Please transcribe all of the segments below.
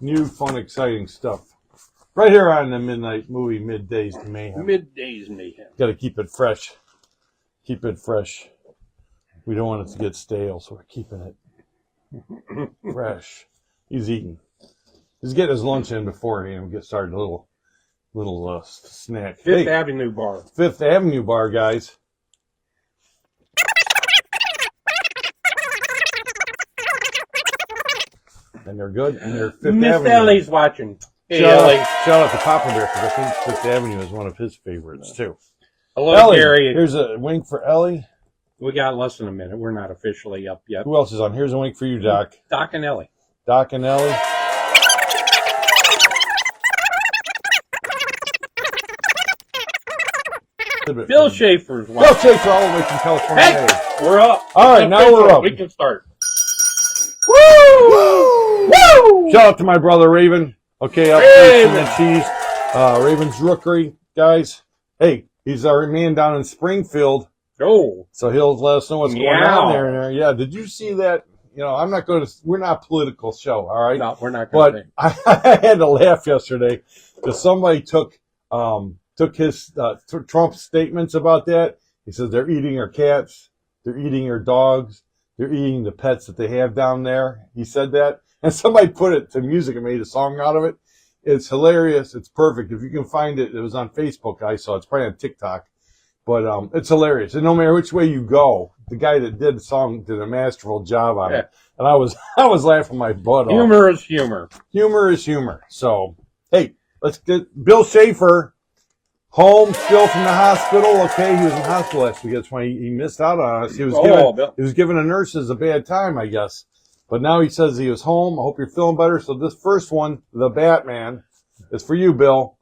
New, fun, exciting stuff. Right here on the Midnight Movie Middays Mayhem. Middays Mayhem. Got to keep it fresh. Keep it fresh. We don't want it to get stale, so we're keeping it fresh. He's eating. He's getting his lunch in before he get started. A little snack. Fifth Avenue Bar. Fifth Avenue Bar, guys. And they're good. And they're Fifth Miss Avenue. Ellie's watching. Hey, Shout Ellie. out to Papa Bear, because I think Fifth Avenue is one of his favorites, too. Hello, Ellie, Gary. here's a wink for Ellie. We got less than a minute. We're not officially up yet. Who else is on? Here's a wink for you, Doc. Doc and Ellie. Doc and Ellie. Bill Schaefer's watching. Bill Schaefer all the way from California. Hey, we're up. All right, now we're up. We can start. Woo! Woo! Shout out to my brother Raven. Okay, up in the cheese. Raven's Rookery, guys. Hey, he's our man down in Springfield. Oh. So he'll let us know what's going on there. Yeah, did you see that? You know, I'm not going to, we're not a political show, all right? No, we're not going to. But I had to laugh yesterday because somebody took his Trump's statements about that. He says they're eating our cats, they're eating our dogs, they're eating the pets that they have down there. He said that. And somebody put it to music and made a song out of it. It's hilarious. It's perfect. If you can find it, it was on Facebook. I saw it. It's probably on TikTok. But it's hilarious. And no matter which way you go, the guy that did the song did a masterful job on it. And I was laughing my butt off. Humor is humor. Humor is humor. So, hey, let's get Bill Schaefer home still from the hospital. Okay, he was in hospital last week. That's why he missed out on us. He was giving the nurses a bad time, I guess. But now he says he was home. I hope you're feeling better. So this first one, The Batman, is for you, Bill.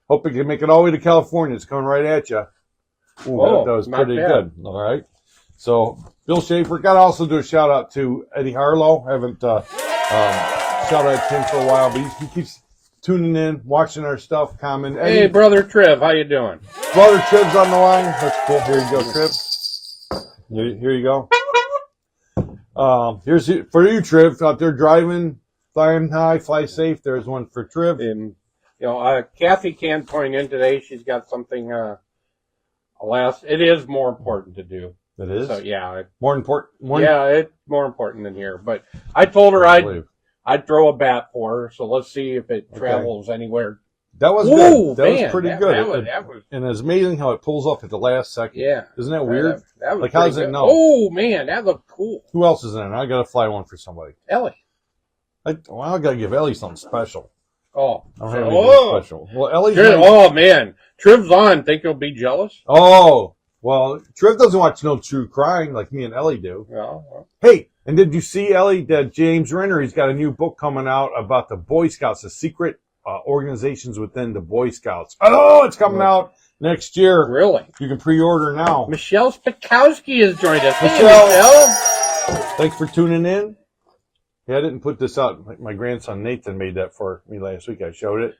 Hope you can make it all the way to California. It's coming right at you. Ooh, that was pretty good. All right. So Bill Schaefer. Got to also do a shout out to Eddie Harlow. I haven't shout out to him for a while, but he keeps tuning in, watching our stuff, commenting. Hey, Brother Triv, how you doing? Brother Triv's on the line. That's cool. Here you go, Triv. Here you go. Here's for you, Triv, out there driving, flying high, fly safe. There's one for Triv. And, Kathy can't join in today. She's got something, alas, it is more important to do. It is? So, yeah. More important? Yeah, it's more important than here. But I told her I'd throw a bat for her, so let's see if it travels anywhere. That was good. That was pretty good. That was, and it's amazing how it pulls up at the last second. Yeah. Isn't that weird? That was like, how does it know? Oh, man, that looked cool. Who else is in it? I got to fly one for somebody. Ellie. I got to give Ellie something special. Oh. I don't have anything special. Well, Ellie's oh, man. Triv's on. Think you'll be jealous? Oh. Well, Triv doesn't watch no true crime like me and Ellie do. Well. Hey, and did you see, Ellie, that James Renner, he's got a new book coming out about the Boy Scouts, the secret organizations within the Boy Scouts. Oh, it's coming out next year. Really? You can pre-order now. Michelle Spakowski has joined us. Michelle, thanks for tuning in. Yeah, I didn't put this out. My grandson Nathan made that for me last week. I showed it.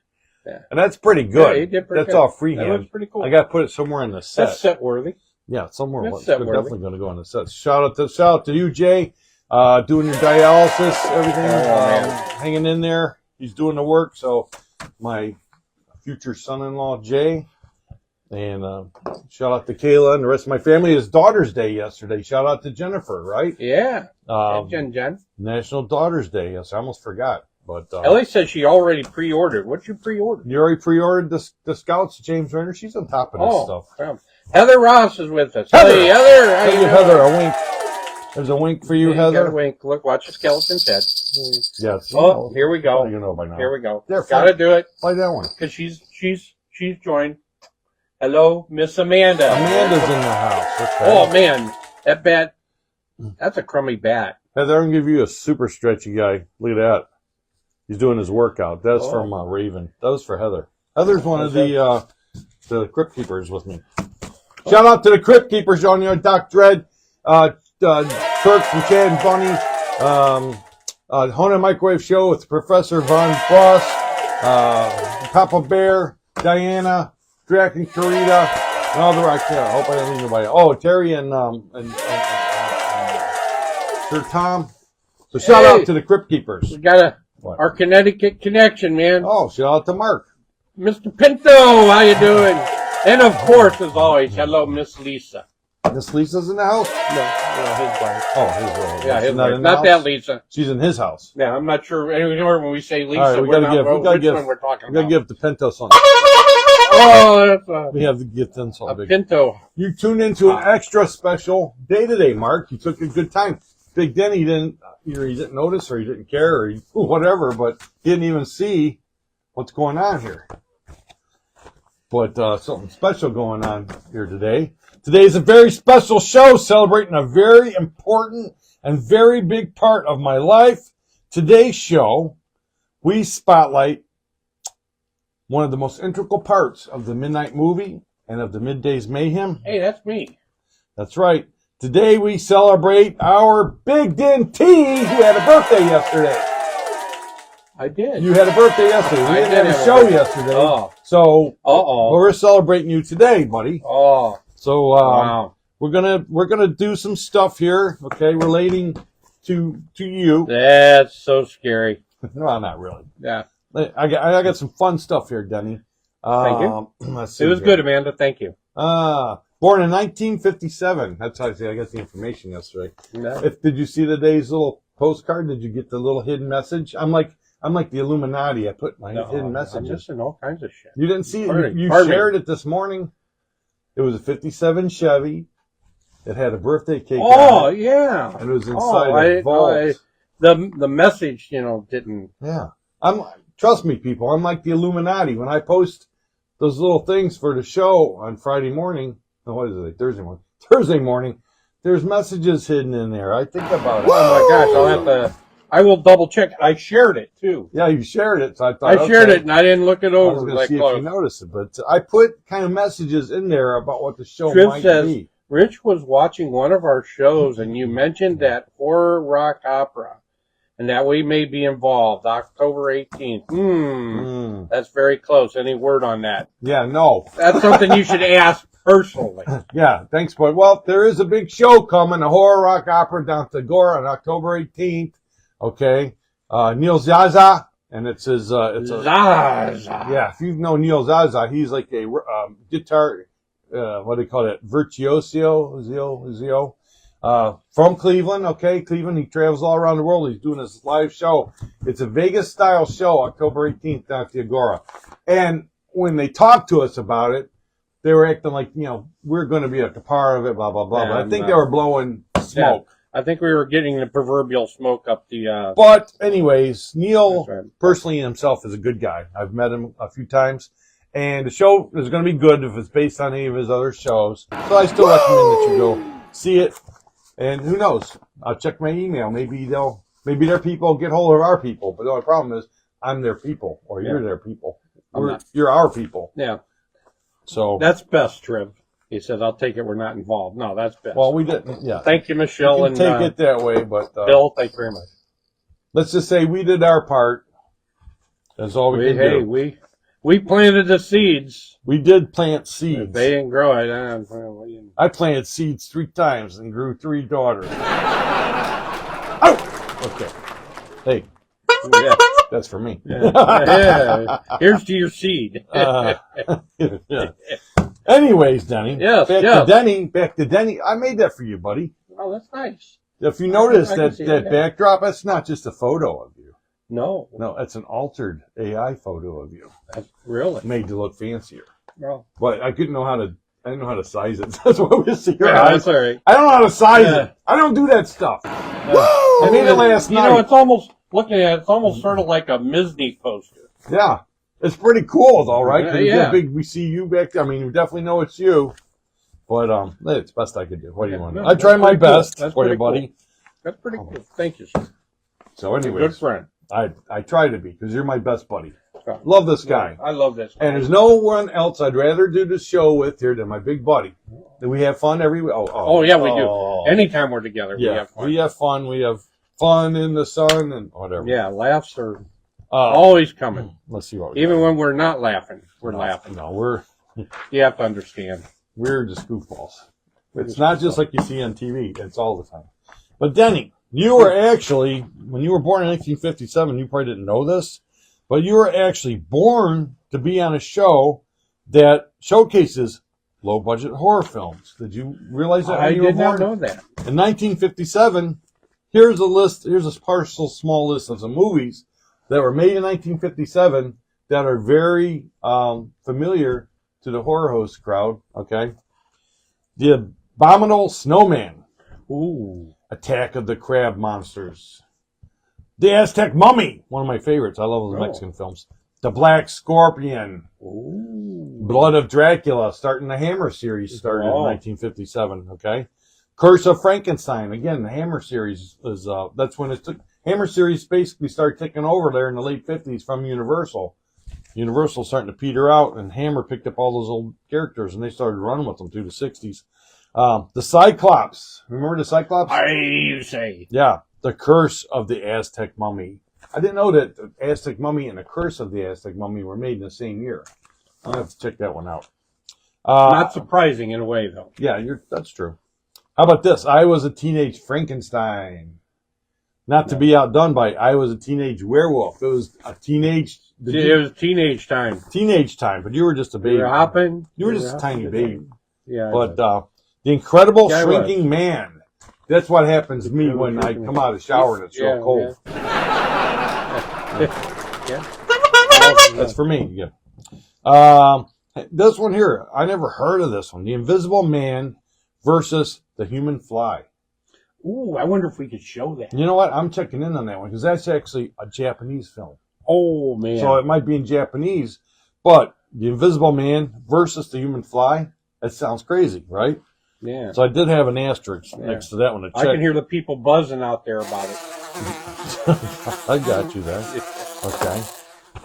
Yeah. And that's pretty good. Yeah, he did pretty good. All freehand. That was pretty cool. I got to put it somewhere in the set. That's set worthy. Yeah, somewhere. That's definitely going to go in the set. Shout out to you, Jay. Doing your dialysis, everything, hanging in there. He's doing the work. So my future son-in-law, Jay, and shout out to Kayla and the rest of my family. It's Daughter's Day yesterday. Shout out to Jennifer, right? Yeah. Jen. National Daughter's Day. Yes, I almost forgot. But Ellie said she already pre-ordered. What you pre-ordered? You already pre-ordered the Scouts, James Renner. She's on top of this stuff. Yeah. Heather Ross is with us. Heather. Hey, Heather. How you doing? Heather, a wink. There's a wink for you, Heather. Got a wink. Look, watch the skeleton's head. Yes. Oh, here we go. You know by now. Here we go. There, gotta do it. Play that one. Because she's joined. Hello, Miss Amanda. Amanda's in the house. Okay. Oh man, that bat. That's a crummy bat. Heather, I'm gonna give you a super stretchy guy. Look at that. He's doing his workout. That's from Raven. That was for Heather. Heather's one of the Crypt Keepers with me. Shout out to the Crypt Keepers, John, Doc Dredd, Kirk from Chad and Bunny, Hona Microwave Show with Professor Von Boss, Papa Bear, Diana, Drac and Karita, and all the rest. I hope I didn't leave nobody. Oh, Terry and Sir Tom. So shout out to the Crypt Keepers. We got What? Our Connecticut connection, man. Oh, shout out to Mark. Mr. Pinto, how you doing? And of course, as always, hello, Miss Lisa. Miss Lisa's in the house? No, his wife. Oh, his wife. Yeah, his wife. Not Not that Lisa. She's in his house. Yeah, I'm not sure. Anyway, when we say Lisa, All right, we we're gotta not give, which one we're talking we gotta about. give the Pinto something. Oh, that's We have to give them a something. Pinto. You tuned into an extra special day today, Mark. You took a good time. Big Denny didn't, either he didn't notice or he didn't care or whatever, but he didn't even see what's going on here. But something special going on here today. Today is a very special show celebrating a very important and very big part of my life. Today's show, we spotlight one of the most integral parts of the Midnight Movie and of the Midday's Mayhem. Hey, that's me. That's right. Today we celebrate our Big Den T, who had a birthday yesterday. I did. You had a birthday yesterday. We I didn't did have a have a show birthday. yesterday. Oh. So Uh-oh. we're celebrating you today, buddy. Oh, So wow. we're gonna do some stuff here, okay, relating to you. That's so scary. No, not really. Yeah. I got some fun stuff here, Denny. Thank you. Let's see It was here. good, Amanda. Thank you. Born in 1957. That's how I say I got the information yesterday. No. Did you see today's little postcard? Did you get the little hidden message? I'm like the Illuminati. I put my hidden I'm messages. missing all kinds of shit. You didn't see it. Pardon You me. shared it this morning. It was a 57 Chevy. It had a birthday cake Oh, on it, yeah. and it was inside a vault. The message, didn't. Yeah. Trust me, people. I'm like the Illuminati. When I post those little things for the show on Friday morning, no, what is it? Thursday morning, there's messages hidden in there. I think about it. Oh my gosh, I will double check. I shared it too. Yeah, you shared it, so I thought I shared okay. it and I didn't look it I was over going to that see if close. you noticed it, but I put kind of messages in there about what the show Triv might says, be. Rich was watching one of our shows and you mentioned that horror rock opera and that we may be involved October 18th. That's very close. Any word on that? Yeah, no. That's something you should ask personally. Yeah, thanks, bud. Well, there is a big show coming, a horror rock opera down to Gore on October 18th. Okay. Neil Zaza, and it's his, Zaza. yeah, if you know Neil Zaza, he's like a guitar, what do they call it? Virtuoso, from Cleveland, okay? Cleveland, he travels all around the world. He's doing his live show. It's a Vegas-style show, October 18th down at the Agora. And when they talked to us about it, they were acting like, we're going to be at the part of it, blah, blah, blah. But I think they were blowing smoke. Yeah, I think we were getting the proverbial smoke up the... But anyways, Neil Right. personally himself is a good guy. I've met him a few times. And the show is going to be good if it's based on any of his other shows. So I still recommend that you go see it. And who knows? I'll check my email. Maybe their people get hold of our people. But the only problem is I'm their people or you're their people. You're our people. Yeah. So that's best, Triv. He says, I'll take it. We're not involved. No, that's best. Well, we didn't. Yeah. Thank you, Michelle. You And can take it that way, but Bill, thank you very much. Let's just say we did our part. That's all we can do. We planted the seeds. We did plant seeds. If they didn't grow it. I planted seeds 3 times and grew 3 daughters. Oh! Okay. Hey. Yeah. That's for me. Yeah. Here's to your seed. Yeah. Anyways, Denny. Yes, Back to Denny. I made that for you, buddy. Oh, that's nice. If you notice that that backdrop, that's not just a photo of you. No. No, it's an altered AI photo of you. That's really? Made to look fancier. Well, But I didn't know how to size it. That's why we see your yeah, eyes. that's all right. I don't know how to size it. I don't do that stuff. I made it last night. It's almost, looking at it, it's almost sort of like a Misney poster. Yeah. It's pretty cool, though, right? Yeah. We see you back there. I mean, we definitely know it's you. But it's the best I could do. What do you want? No, I try my best That's for you, pretty cool. buddy. That's pretty cool. Thank you, sir. So anyways, Good friend. I try to be, because you're my best buddy. Love this guy. I love this guy. And there's no one else I'd rather do the show with here than my big buddy. Do we have fun every week? Oh, yeah, we do. Anytime we're together, we have fun. We have fun. We have fun in the sun and whatever. Yeah, laughs are always coming. Let's see what Even when we're not laughing, we're laughing. No, You have to understand. we're just goofballs. It's not just like you see on TV. It's all the time. But Denny, You were actually, when you were born in 1957, you probably didn't know this, but you were actually born to be on a show that showcases low-budget horror films. Did you realize that when you were born? I did not know that. In 1957, here's a partial small list of some movies that were made in 1957 that are very familiar to the horror host crowd, okay? The Abominable Snowman. Ooh. Attack of the Crab Monsters. The Aztec Mummy. One of my favorites. I love those Mexican films. The Black Scorpion. Ooh. Blood of Dracula. Starting the Hammer series started in 1957, okay? Curse of Frankenstein. Again, the Hammer series is, that's when it took, Hammer series basically started taking over there in the late 50s from Universal. Universal starting to peter out, and Hammer picked up all those old characters, and they started running with them through the 60s. The Cyclops. Remember the Cyclops? I say. Yeah. The Curse of the Aztec Mummy. I didn't know that the Aztec Mummy and the Curse of the Aztec Mummy were made in the same year. I'll have to check that one out. Not surprising in a way, though. Yeah, that's true. How about this? I Was a Teenage Frankenstein. Not to be outdone by I Was a Teenage Werewolf. It was a teenage... It was teenage time. Teenage time, but you were just a baby. You were hopping. You were just a tiny baby. Yeah. But The Incredible Shrinking Man. That's what happens to me when I come out of the shower and it's real cold. Yeah. That's for me. Yeah. This one here, I never heard of this one. The Invisible Man versus the Human Fly. Ooh, I wonder if we could show that. You know what? I'm checking in on that one because that's actually a Japanese film. Oh, man. So it might be in Japanese, but the Invisible Man versus the Human Fly, that sounds crazy, right? Yeah. So I did have an asterisk next to that one to check. I can hear the people buzzing out there about it. I got you there. Okay.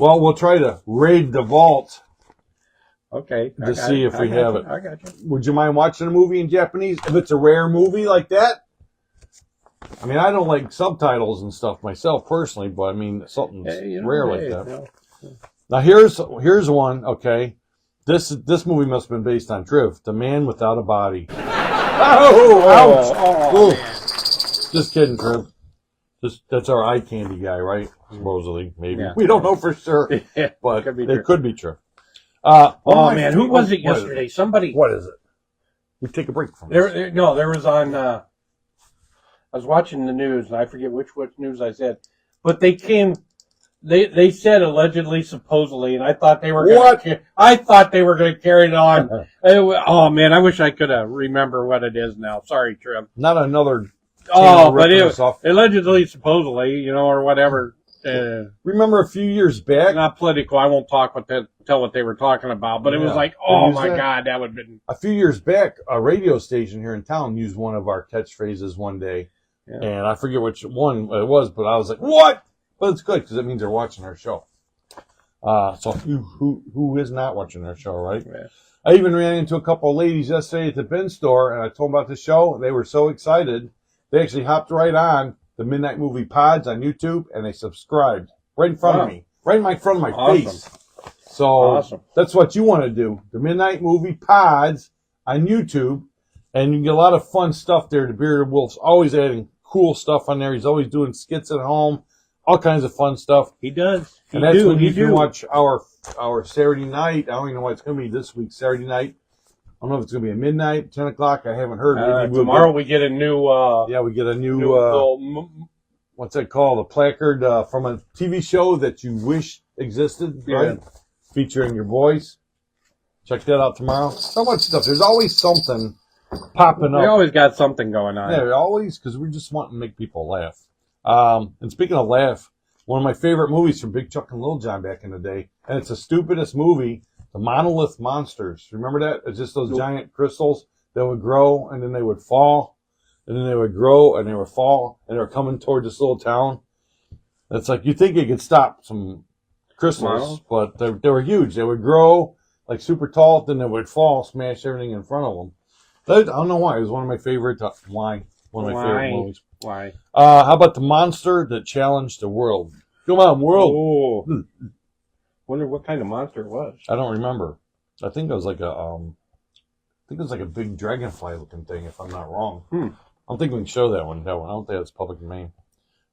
Well, we'll try to raid the vault. Okay. To see if we have it. I got you. Would you mind watching a movie in Japanese? If it's a rare movie like that? I mean, I don't like subtitles and stuff myself personally, but I mean, something's rare like that. Now, here's one, okay. This movie must have been based on Triv. The Man Without a Body. Oh, ouch! Oh, just kidding, Triv. That's our eye candy guy, right? Supposedly, maybe. Yeah. We don't know for sure, but it could be true. Oh, man, who was it yesterday? Somebody. What is it? We take a break from there. No, there was on. I was watching the news, and I forget which news I said, but they came. They said allegedly, supposedly, and I thought they were going to carry it on. Oh man, I wish I could remember what it is now. Sorry, Trim. Not another. Oh, but allegedly, supposedly, or whatever. Remember a few years back? Not political. I won't tell what they were talking about, but it was like, oh my God, that would have been. A few years back, a radio station here in town used one of our catchphrases one day, and I forget which one it was, but I was like, what? But it's good because it means they're watching our show. So who is not watching our show, right? Yeah. I even ran into a couple of ladies yesterday at the bin store, and I told them about the show. They were so excited. They actually hopped right on the Midnight Movie Pods on YouTube, and they subscribed right in front of me, right in front of my face. So that's what you want to do. The Midnight Movie Pods on YouTube, and you can get a lot of fun stuff there. The Bearded Wolf's always adding cool stuff on there. He's always doing skits at home. All kinds of fun stuff. He does. And that's when you can watch our Saturday night. I don't even know what it's going to be this week, Saturday night. I don't know if it's going to be at midnight, 10 o'clock. I haven't heard. Tomorrow we get a new... we get a new what's that called? A placard from a TV show that you wish existed, right? Featuring your voice. Check that out tomorrow. So much stuff. There's always something popping up. We always got something going on. Yeah, always, because we just want to make people laugh. And speaking of laugh, one of my favorite movies from Big Chuck and Lil John back in the day, and it's the stupidest movie, The Monolith Monsters. Remember that? It's just those giant crystals that would grow, and then they would fall, and then they would grow, and they would fall, and they were coming toward this little town. It's like, you think you could stop some crystals, but they were huge. They would grow like super tall, then they would fall, smash everything in front of them. I don't know why. It was one of my favorite, favorite movies. Why? How about the monster that challenged the world? Come on, world. Oh. Wonder what kind of monster it was. I don't remember. I think it was like a big dragonfly looking thing, if I'm not wrong. I don't think we can show that one. I don't think that's public domain.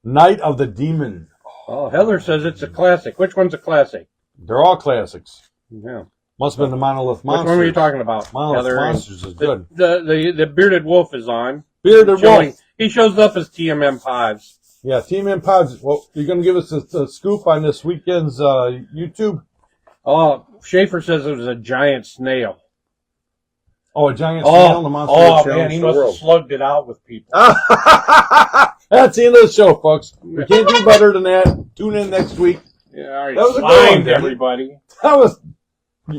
Night of the Demon. Oh, Heather says it's a classic. Which one's a classic? They're all classics. Yeah. Must have been the Monolith Monsters. Which one were you talking about? Monolith Heather, Monsters is good. The Bearded Wolf is on. Bearded Wolf. He shows up as TMM Pods. Yeah, TMM Pods. Well, you're going to give us a scoop on this weekend's YouTube? Oh, Schaefer says it was a giant snail. Oh, a giant snail in the Monster Challenge. Man, he must have slugged it out with people. That's the end of the show, folks. We can't do better than that. Tune in next week. Yeah, all right. That was a good one, everybody. That was...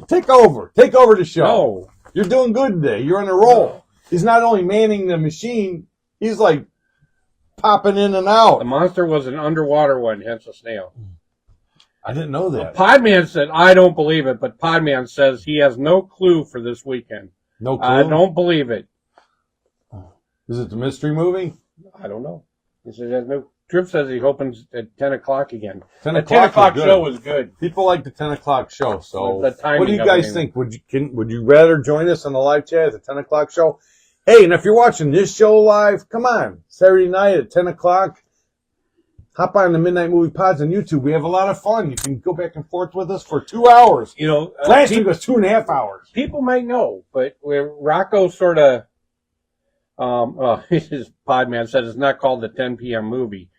Take over. Take over the show. No. You're doing good today. You're on a roll. He's not only manning the machine, he's like popping in and out. The monster was an underwater one, hence a snail. I didn't know that. Podman said, I don't believe it, but Podman says he has no clue for this weekend. No clue? I don't believe it. Is it the mystery movie? I don't know. He says he has no. Trip says he opens at 10 o'clock again. 10 The o'clock 10 o'clock is show was good. People like the 10 o'clock show. So The timing what do you of guys it. think? Would you rather join us on the live chat at the 10 o'clock show? Hey, and if you're watching this show live, come on. Saturday night at 10 o'clock. Hop on the Midnight Movie Pods on YouTube. We have a lot of fun. You can go back and forth with us for 2 hours. You know, Last week was 2.5 hours. people might know, but where Rocco sort of, his Podman said it's not called the 10 p.m. movie.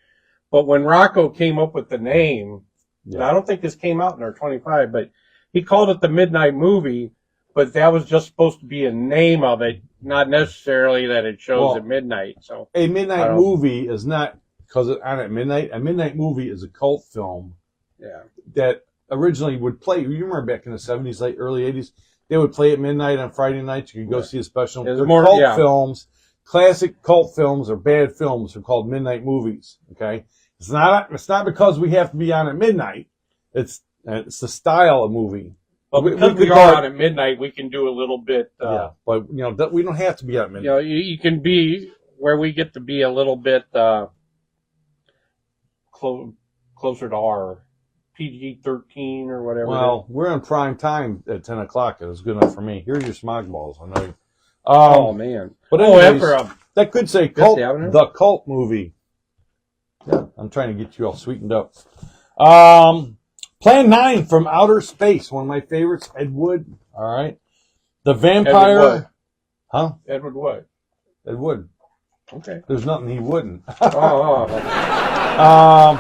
But when Rocco came up with the name, and I don't think this came out in our 25, but he called it the Midnight Movie, but that was just supposed to be a name of it, not necessarily that it shows at midnight. So a midnight movie is not because it's on at midnight. A midnight movie is a cult film. Yeah. That originally would play. You remember back in the 70s, late early 80s, they would play at midnight on Friday nights. You could go see a special. They're cult films. Classic cult films or bad films are called midnight movies. Okay, it's not because we have to be on at midnight. It's the style of movie. But because we are on at midnight, we can do a little bit. Yeah, but we don't have to be on at midnight. You know, you can be where we get to be a little bit closer to our PG-13 or whatever. Well, we're in prime time at 10 o'clock. It was good enough for me. Here's your smog balls. I know you. Oh man! But anyways, that could say cult, the cult movie. Yeah, I'm trying to get you all sweetened up. Plan 9 from Outer Space, one of my favorites. Ed Wood. All right, the vampire. Edward what? Huh? Edward what? Ed Wood. Okay. There's nothing he wouldn't. The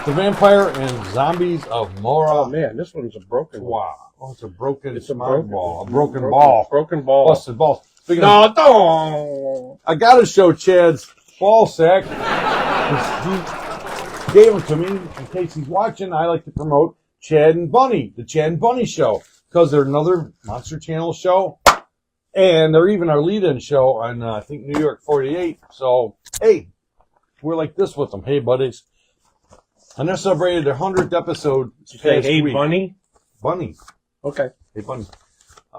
vampire and zombies of Mora. Oh man, this one's a broken. Wow. Oh, it's a broken ball. A broken ball. Broken ball. Busted balls. No. I got to show Chad's ball sack. He gave them to me in case he's watching. I like to promote Chad and Bunny, the Chad and Bunny show, because they're another Monster Channel show. And they're even our lead-in show on, I think, New York 48. So, hey, we're like this with them. Hey, buddies. And they celebrated their 100th episode. Hey, week. Bunny? Bunny. Okay. Hey, Bunny.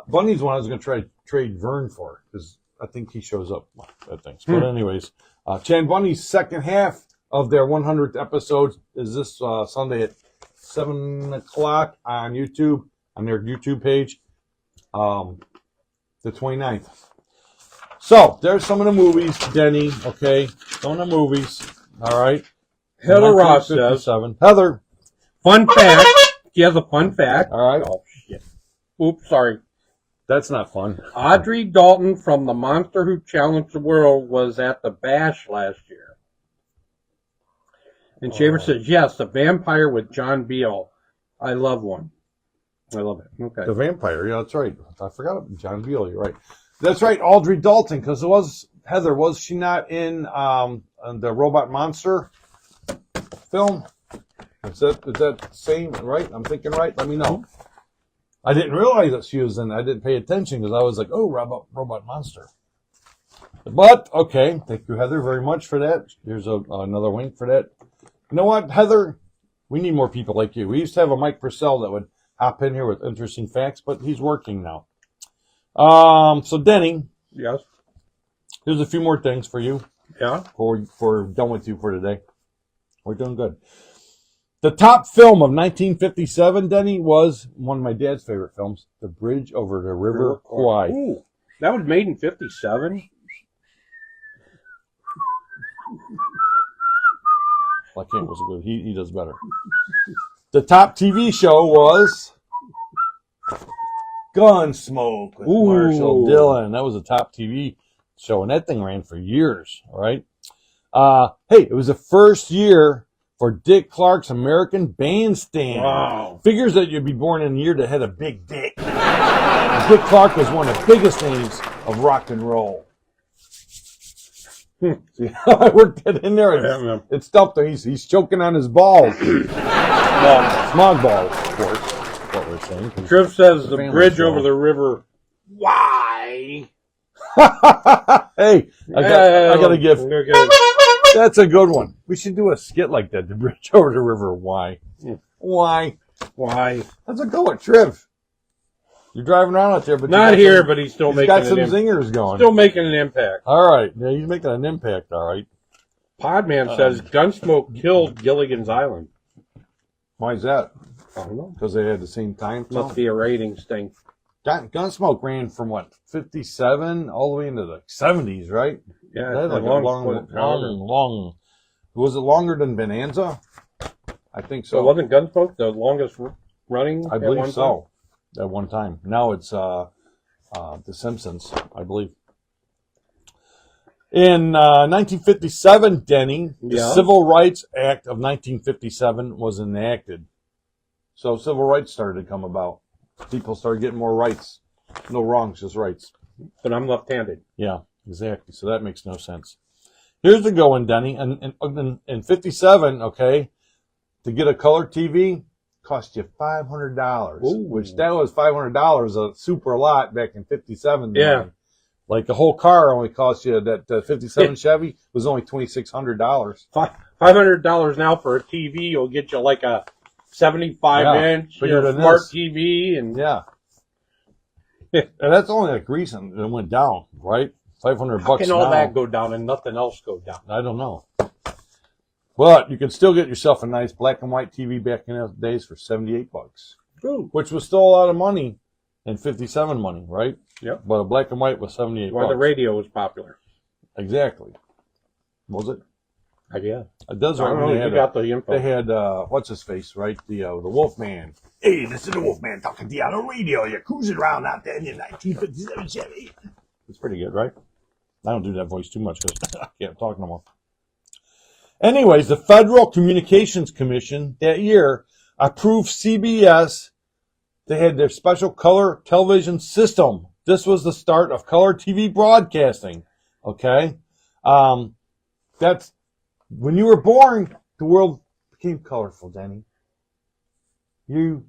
Bunny's one I was going to try to trade Vern for, because I think he shows up at things. But anyways, Chad and Bunny's second half of their 100th episode is this Sunday at 7 o'clock on YouTube, on their YouTube page, the 29th. So, there's some of the movies, Denny, okay? Some of the movies, all right? Heather Ross says. Heather. Fun fact. She has a fun fact. All right. Oh, shit. Oops, sorry. That's not fun. Audrey Dalton from the Monster Who Challenged the World was at the Bash last year. And Shaver says, yes, the vampire with John Beale. I love one. I love it. Okay. The vampire, yeah, that's right. I forgot about John Beale, you're right. That's right, Audrey Dalton, because it was, Heather, was she not in the Robot Monster film? Is that same, right? I'm thinking right? Let me know. I didn't realize that she was in. I didn't pay attention because I was like, oh, Robot Monster. But, okay. Thank you, Heather, very much for that. Here's another wink for that. You know what, Heather? We need more people like you. We used to have a Mike Purcell that would hop in here with interesting facts, but he's working now. So, Denny. Yes? Here's a few more things for you. Yeah? Before we're done with you for today. We're doing good. The top film of 1957, Denny, was one of my dad's favorite films, The Bridge Over the River Kwai. Ooh, that was made in 57? Well, I can't whistle good. He does better. The top TV show was Gunsmoke with Marshall Dillon. That was a top TV show, and that thing ran for years, all right? Hey, it was the first year for Dick Clark's American Bandstand. Wow. Figures that you'd be born in a year that had a big dick. Dick Clark was one of the biggest names of rock and roll. See how I worked that in there? It stumped him. He's choking on his balls. Smog balls, of course. What we're saying. Triv says the bridge over the river. Why? Hey, I got to give. That's a good one. We should do a skit like that. The bridge over the river. Why? Why? That's a good one, Triv. You're driving around out there, but not here. But he's still making. Got some zingers going. Still making an impact. All right, yeah, he's making an impact. All right. Podman says Gunsmoke killed Gilligan's Island. Why is that? I don't know. Because they had the same time. Must be a ratings thing. Gunsmoke ran from what 57 all the way into the 70s, right? Yeah, that had like long. Was it longer than Bonanza? I think so. So wasn't Gunsmoke the longest running? I believe so. At one time. Now it's The Simpsons, I believe. In 1957, Denny, the Civil Rights Act of 1957 was enacted. So civil rights started to come about. People started getting more rights. No wrongs, just rights. But I'm left-handed. Yeah, exactly. So that makes no sense. Here's the going, Denny. In 57, okay, to get a color TV, cost you $500, which that was $500 a super lot back in 57. Yeah. Money. Like the whole car only cost you, that 57 Chevy was only $2,600. $500 now for a TV will get you like a 75-inch smart TV. And yeah. And that's only like recent. It went down, right? $500 How can all now. that go down and nothing else go down? I don't know. But you can still get yourself a nice black and white TV back in those days for $78. Ooh. Which was still a lot of money in 57 money, right? Yep. But a black and white was $78. Why the radio was popular. Exactly. Was it? Yeah. It does. I don't know. You got the info. They had, what's his face, right? The Wolfman. Hey, this is the Wolfman talking to you on the radio. You're cruising around out there in your 1957 Chevy. It's pretty good, right? I don't do that voice too much because I can't talk no more. Anyways, the Federal Communications Commission that year approved CBS. They had their special color television system. This was the start of color TV broadcasting. Okay? That's when you were born, the world became colorful, Danny. You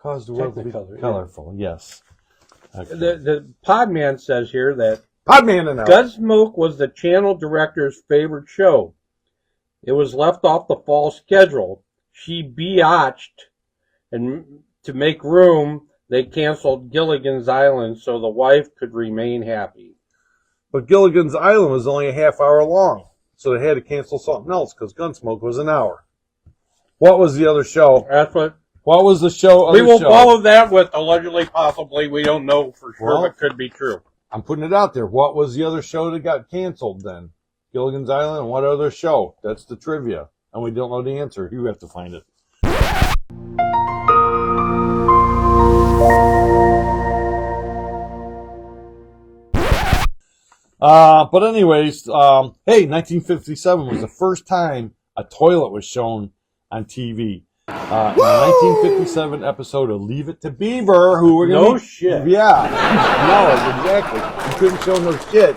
caused the world to be colorful, yes. Okay. The Podman says here that Podman Gunsmoke was the channel director's favorite show. It was left off the fall schedule. She biatched, and to make room, they canceled Gilligan's Island so the wife could remain happy. But Gilligan's Island was only a half hour long, so they had to cancel something else because Gunsmoke was an hour. What was the other show? That's what. What was the show? We will follow that with allegedly, possibly. We don't know for sure, but could be true. I'm putting it out there. What was the other show that got canceled then? Gilligan's Island, and what other show? That's the trivia. And we don't know the answer. You have to find it. But anyways, hey, 1957 was the first time a toilet was shown on TV. In the 1957 episode of Leave It to Beaver, who were no shit. Yeah, no, exactly. You couldn't show no shit,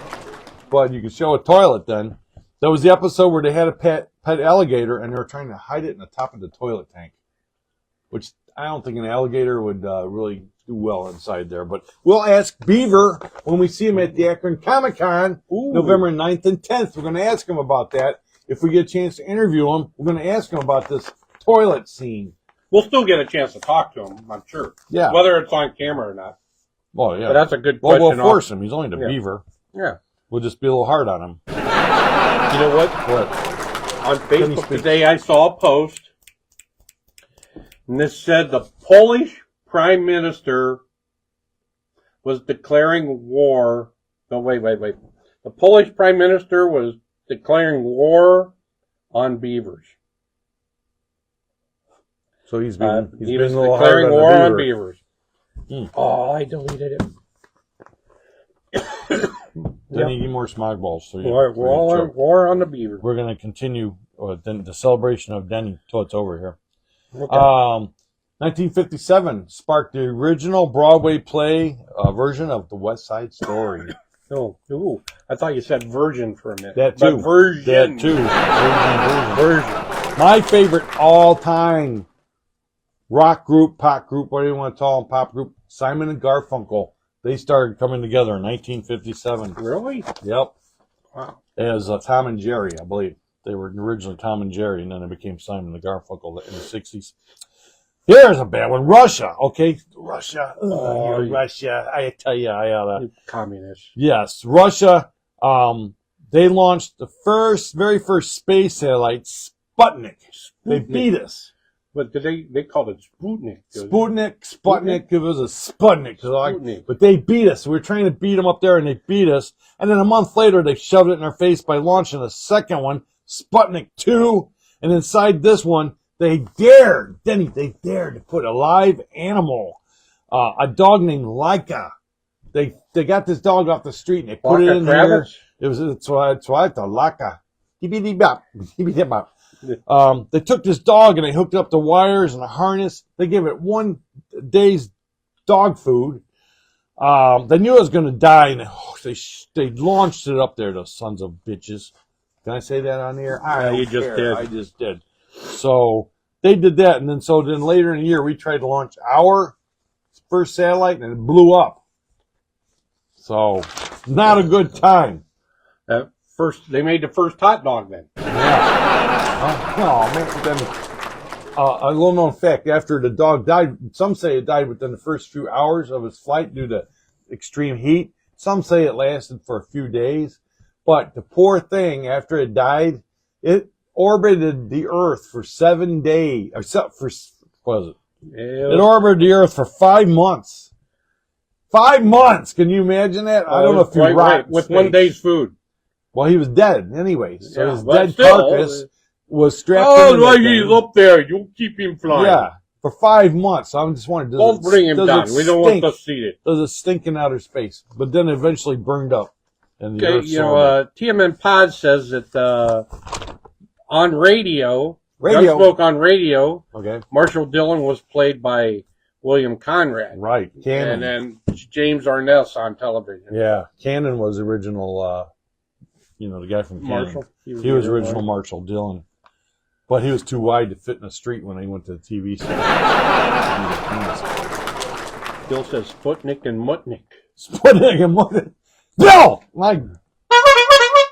but you could show a toilet then. That was the episode where they had a pet alligator and they were trying to hide it in the top of the toilet tank, which I don't think an alligator would really do well inside there. But we'll ask Beaver when we see him at the Akron Comic-Con, November 9th and 10th. We're going to ask him about that. If we get a chance to interview him, we're going to ask him about this toilet scene. We'll still get a chance to talk to him, I'm sure. Yeah. Whether it's on camera or not. Well, yeah. But that's a good question. Well, we'll force him. He's only the Beaver. Yeah. We'll just be a little hard on him. You know what? What? On Facebook today, I saw a post, and this said the Polish Prime Minister was declaring war. No, wait. The Polish Prime Minister was declaring war on beavers. So he's been he was declaring war on beavers. Oh, I deleted it. Then you need more smog balls. So war on the beaver. We're going to continue the celebration of Denny till it's over here. Okay. 1957 sparked the original Broadway play version of The West Side Story. Oh, I thought you said virgin for a minute. That too. But version. That too. Version. My favorite all-time rock group, pop group, whatever you want to call them, pop group, Simon and Garfunkel. They started coming together in 1957. Really? Yep. Wow. As Tom and Jerry, I believe. They were originally Tom and Jerry, and then they became Simon and Garfunkel in the 60s. Here's a bad one. Russia. Okay. Russia. Russia. I tell you, communist. Yes. Russia. They launched the very first space satellite, Sputnik. They beat us. But they called it Sputnik. Sputnik. It was a Sputnik. But they beat us. We were trying to beat them up there, and they beat us. And then a month later, they shoved it in our face by launching a second one, Sputnik 2. And inside this one, they dared to put a live animal, a dog named Laika. They got this dog off the street, and they put it in there. It's why I thought, Laika. They took this dog and they hooked up the wires and a harness. They gave it 1 day's dog food. They knew it was going to die, and they launched it up there, those sons of bitches. Can I say that on the air? You just did. I just did. So they did that, and then later in the year, we tried to launch our first satellite, and it blew up. So not a good time. They made the first hot dog then. A little known fact, after the dog died, some say it died within the first few hours of its flight due to extreme heat. Some say it lasted for a few days. But the poor thing, after it died, it orbited the Earth for 7 days. Except for, what was it? It orbited the Earth for 5 months. 5 months! Can you imagine that? I don't know if you rocked with space. 1 day's food. Well, he was dead anyway. So his dead carcass was strapped he's up there. You keep him flying. Yeah, for 5 months. I just wondering, don't bring him down. We don't want to see it. Does it stink in outer space? But then eventually burned up. TMM Pod says that on radio, Gunsmoke on radio, Marshall Dillon was played by William Conrad. Right. Cannon. And then James Arness on television. Yeah. Cannon was original, the guy from Cannon. Marshall. He was original Marshall Dillon. But he was too wide to fit in the street when he went to the TV station. Bill says Sputnik and Mutnik. Sputnik and Mutnik. Bill!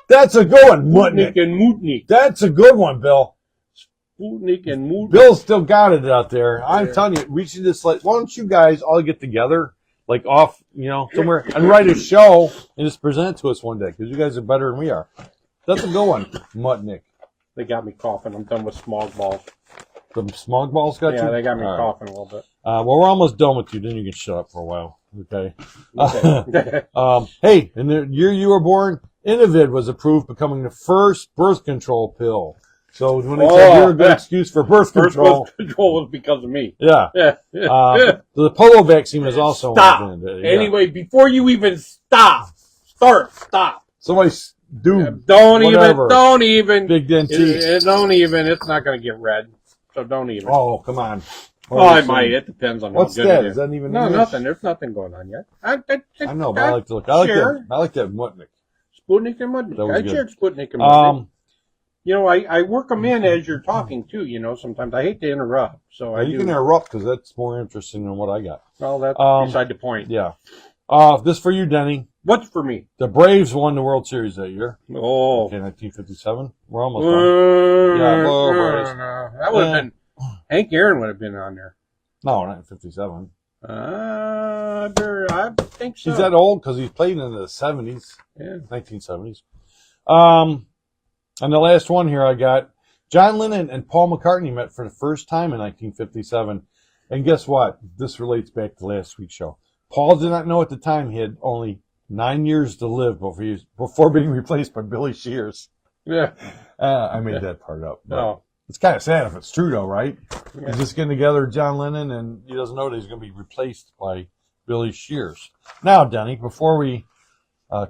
That's a good one, Mutnik. Sputnik and Mutnik. That's a good one, Bill. Sputnik and Mutnik. Bill's still got it out there. I'm telling you, we should just why don't you guys all get together, like off, somewhere, and write a show and just present it to us one day, because you guys are better than we are. That's a good one, Mutnik. They got me coughing. I'm done with smog balls. The smog balls got you? Yeah, they got me coughing a little bit. Well, we're almost done with you. Then you can shut up for a while. Okay. Hey, in the year you were born, Innovid was approved, becoming the first birth control pill. So when they said you're a good excuse for birth control. Birth control was because of me. Yeah. The polio vaccine was also. Stop. Anyway, before you even stop. Somebody don't even. Big dentiste. Don't even. It's not going to get read. So don't even. Oh, come on. It might. It depends on what's how good that? it is. That even nothing. There's nothing going on yet. I know, but I like to look. I like that Mutnik. Sputnik and Mutnik. I shared Sputnik and Mutnik. I work them in as you're talking too. Sometimes I hate to interrupt. So you can interrupt because that's more interesting than what I got. Well, that's beside the point. Yeah. This for you, Denny. What's for me? The Braves won the World Series that year. Oh. Okay, 1957. We're almost done. That would have been. Hank Aaron would have been on there. No, not in 57. I think so. He's that old because he's played in the 70s. Yeah. 1970s. And the last one here I got, John Lennon and Paul McCartney met for the first time in 1957. And guess what? This relates back to last week's show. Paul did not know at the time he had only 9 years to live before being replaced by Billy Shears. Yeah. I made that part up. No. It's kind of sad if it's true, though, right? Yeah. He's just getting together with John Lennon, and he doesn't know that he's going to be replaced by Billy Shears. Now, Denny, before we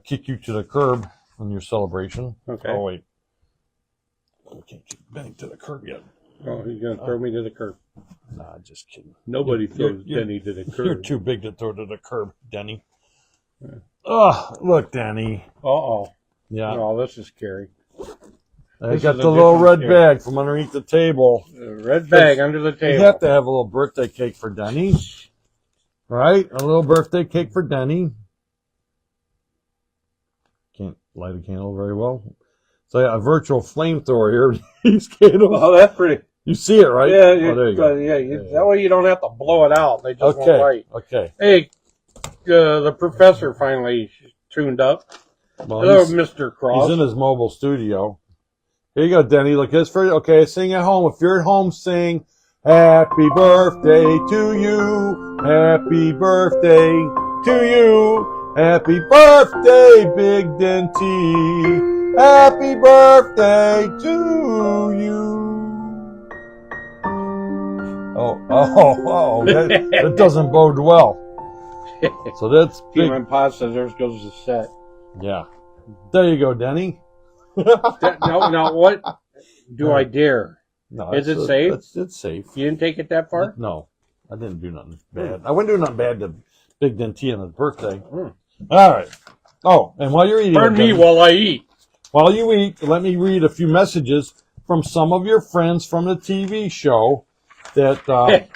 kick you to the curb on your celebration. Okay. Oh, wait. I can't kick Benny to the curb yet. Oh, he's going to throw me to the curb. Nah, just kidding. Nobody throws Denny to the curb. You're too big to throw to the curb, Denny. Yeah. Oh, look, Denny. Uh-oh. Yeah. Oh, this is scary. I got the little red bag from underneath the table. Red bag under the table. You have to have a little birthday cake for Denny. Right? A little birthday cake for Denny. Can't light a candle very well. So yeah, a virtual flamethrower here. These candles. Oh, that's pretty. You see it, right? Yeah, there you go. That way you don't have to blow it out. They just won't light. Okay. Hey, the professor finally tuned up. Well, Hello, Mr. Cross. He's in his mobile studio. Here you go, Denny. Look, it's for you. Okay, sing at home. If you're at home, sing Happy Birthday to you. Happy Birthday to you. Happy Birthday, Big Denty. Happy Birthday to you. Oh, that doesn't bode well. So that's big. TMM Pod says there goes the set. Yeah. There you go, Denny. No, what do I dare? No, is it safe? It's safe. You didn't take it that far? No, I didn't do nothing bad. I wouldn't do nothing bad to Big Denty on his birthday. Mm. All right. Oh, and while you're eating, Pardon me while I eat. While you eat, let me read a few messages from some of your friends from the TV show that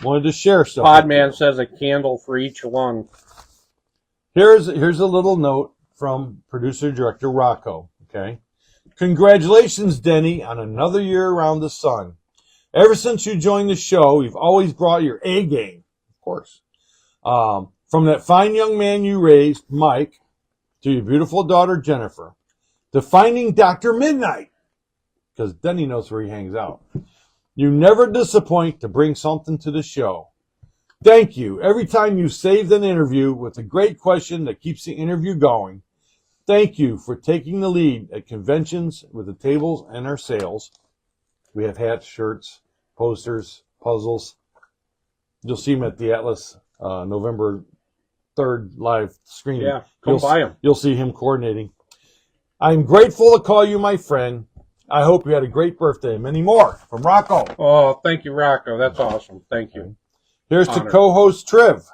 wanted to share stuff. Podman says a candle for each lung. Here's a little note from producer-director Rocco, okay? Congratulations, Denny, on another year around the sun. Ever since you joined the show, you've always brought your A game, of course. From that fine young man you raised, Mike, to your beautiful daughter, Jennifer, to finding Dr. Midnight, because Denny knows where he hangs out. You never disappoint to bring something to the show. Thank you. Every time you saved an interview with a great question that keeps the interview going. Thank you for taking the lead at conventions with the tables and our sales. We have hats, shirts, posters, puzzles. You'll see them at the Atlas November 3rd live screening. Yeah, come buy them. You'll see him coordinating. I'm grateful to call you my friend. I hope you had a great birthday. Many more from Rocco. Oh, thank you, Rocco. That's awesome. Thank you. Here's to co-host Triv.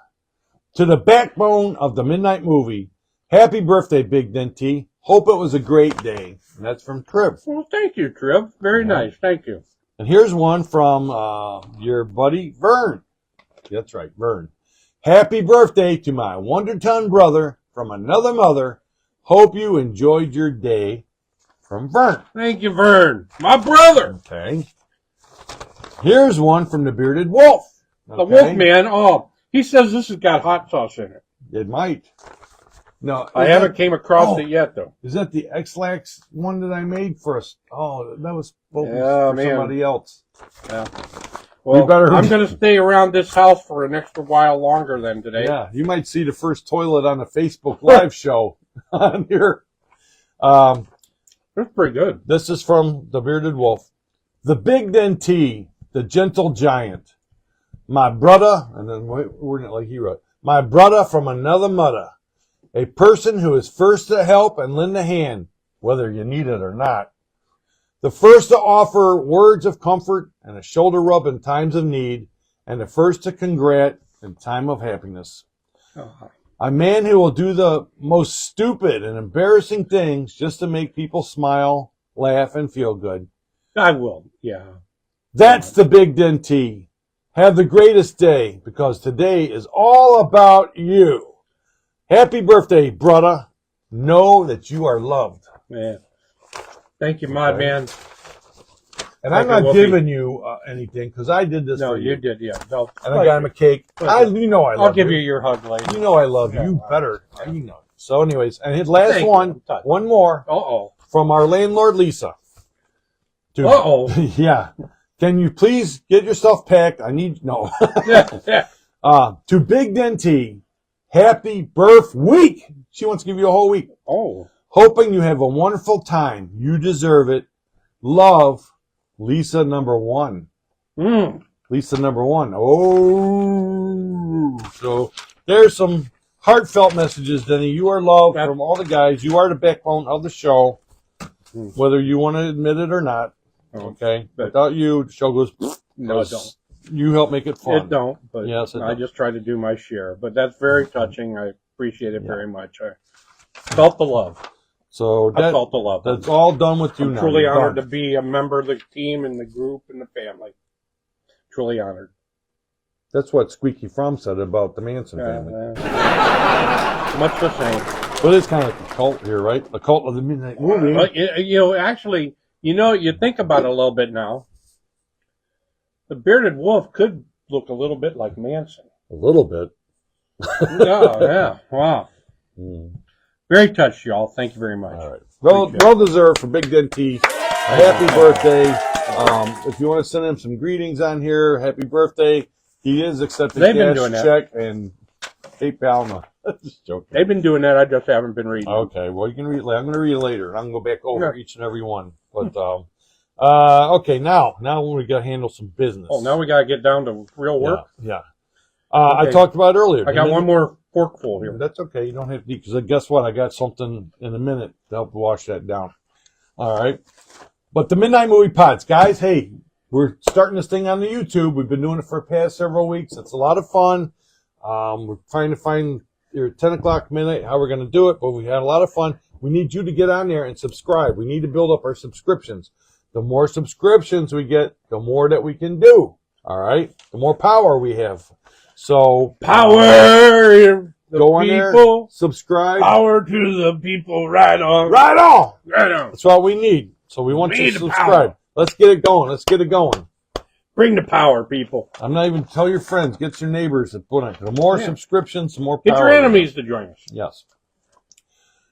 To the backbone of the Midnight Movie. Happy birthday, Big Denty. Hope it was a great day. And that's from Triv. Well, thank you, Triv. Very nice. Thank you. And here's one from your buddy Vern. That's right, Vern. Happy birthday to my wonder-ton brother from another mother. Hope you enjoyed your day. From Vern. Thank you, Vern. My brother. Okay. Here's one from the Bearded Wolf. Okay. The Wolfman. Oh, he says this has got hot sauce in it. It might. No, I haven't came across it yet, though. Is that the X-Lax one that I made for us? Oh, that was for somebody else. Yeah. Well, better... I'm going to stay around this house for an extra while longer than today. Yeah, you might see the first toilet on the Facebook Live show on here. That's pretty good. This is from the Bearded Wolf. The Big Denty, the Gentle Giant. My brother, and then wording it like he wrote, my brother from another mother. A person who is first to help and lend a hand, whether you need it or not. The first to offer words of comfort and a shoulder rub in times of need, and the first to congrat in time of happiness. Oh. A man who will do the most stupid and embarrassing things just to make people smile, laugh, and feel good. I will, yeah. That's the Big Denty. Have the greatest day, because today is all about you. Happy birthday, brother. Know that you are loved. Yeah. Thank you, Mod Man. And I'm not giving you anything, because I did this for you. No, you did, yeah. No, and I got him a cake. You know I love you. I'll give you your hug later. You know I love you. You better. You know. So anyways, and his last one more. Uh-oh. From our landlord, Lisa. Uh-oh. Yeah. Can you please get yourself packed? I need... No. Yeah. To Big Denty, happy birth week. She wants to give you a whole week. Oh. Hoping you have a wonderful time. You deserve it. love Lisa #1. Lisa #1. Oh, so there's some heartfelt messages, Denny. You are loved from all the guys. You are the backbone of the show, whether you want to admit it or not. Okay, without you, the show goes. No, it don't. You help make it fun. It don't, but yes, I just try to do my share. But that's very touching. I appreciate it very much. I felt the love. So I felt the love. That's all done with you I'm now. truly honored to be a member of the team and the group and the family. Truly honored. That's what Squeaky Fromm said about the Manson family. Much the same. But it's kind of like a cult here, right? The cult of the Midnight Movie. But, actually, you think about it a little bit now. The bearded wolf could look a little bit like Manson. A little bit. Yeah. Wow. Very touched, y'all. Thank you very much. All right. Well deserved for Big Den T. Happy birthday. If you want to send him some greetings on here, happy birthday. He is accepting cash, check, and PayPal. Just joking. They've been doing that. I just haven't been reading. Okay. Well, you can read. I'm going to read it later. I'm going to go back over each and every one. But okay. Now we got to handle some business. Oh, now we got to get down to real work. Yeah. I talked about it earlier. I got one more forkful here. That's okay. You don't have to, because guess what? I got something in a minute to help wash that down. All right. But the Midnight Movie Pods, guys, hey, we're starting this thing on the YouTube. We've been doing it for the past several weeks. It's a lot of fun. We're trying to find your 10 o'clock midnight how we're going to do it, but we had a lot of fun. We need you to get on there and subscribe. We need to build up our subscriptions. The more subscriptions we get, the more that we can do. All right? The more power we have. So power! Go on there, subscribe. Power to the people. Right on. Right on. Right on. That's all we need. So we want you to subscribe. Let's get it going. Let's get it going. Bring the power, people. I'm not even tell your friends. Get your neighbors to put on. The more subscriptions, the more power. Get your enemies to join us. Yes.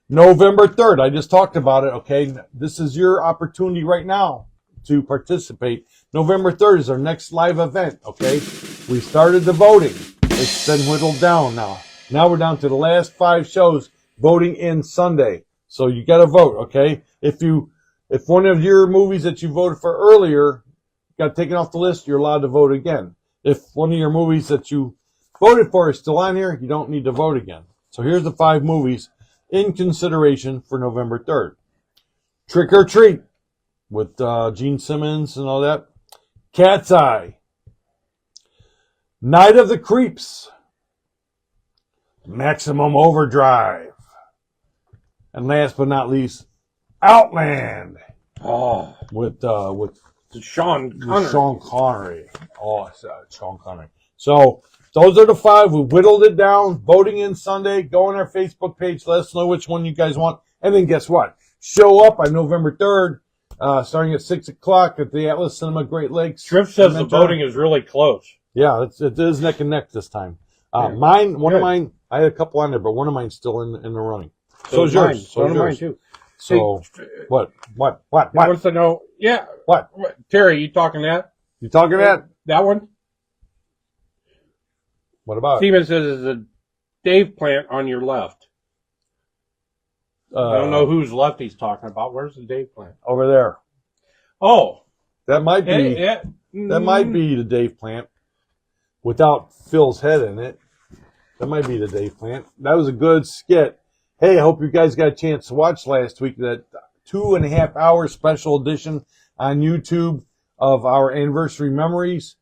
November 3rd. I just talked about it. Okay. This is your opportunity right now to participate. November 3rd is our next live event. Okay. We started the voting. It's been whittled down now. Now we're down to the last 5 shows voting in Sunday. So you got to vote. Okay. If one of your movies that you voted for earlier got taken off the list, you're allowed to vote again. If one of your movies that you voted for is still on here, you don't need to vote again. So here's the 5 movies in consideration for November 3rd. Trick or Treat with Gene Simmons and all that. Cat's Eye. Night of the Creeps. Maximum Overdrive. And last but not least, Outland. Oh, with Sean Connery. Oh, Sean Connery. So those are the 5. We whittled it down. Voting in Sunday. Go on our Facebook page. Let us know which one you guys want. And then guess what? Show up on November 3rd, starting at 6 o'clock at the Atlas Cinema Great Lakes. Triff says the voting is really close. Yeah, it is neck and neck this time. One of mine, I had a couple on there, but one of mine's still in the running. So is yours. So is mine too. So, hey, what? He wants to know, What? Terry, you talking that? You talking that? That one? What about Steven says there's a Dave plant on your left. I don't know whose left he's talking about. Where's the Dave plant? Over there. Oh. That might be that might be the Dave plant without Phil's head in it. That might be the Dave plant. That was a good skit. Hey, I hope you guys got a chance to watch last week that 2.5 hour special edition on YouTube of our anniversary memories.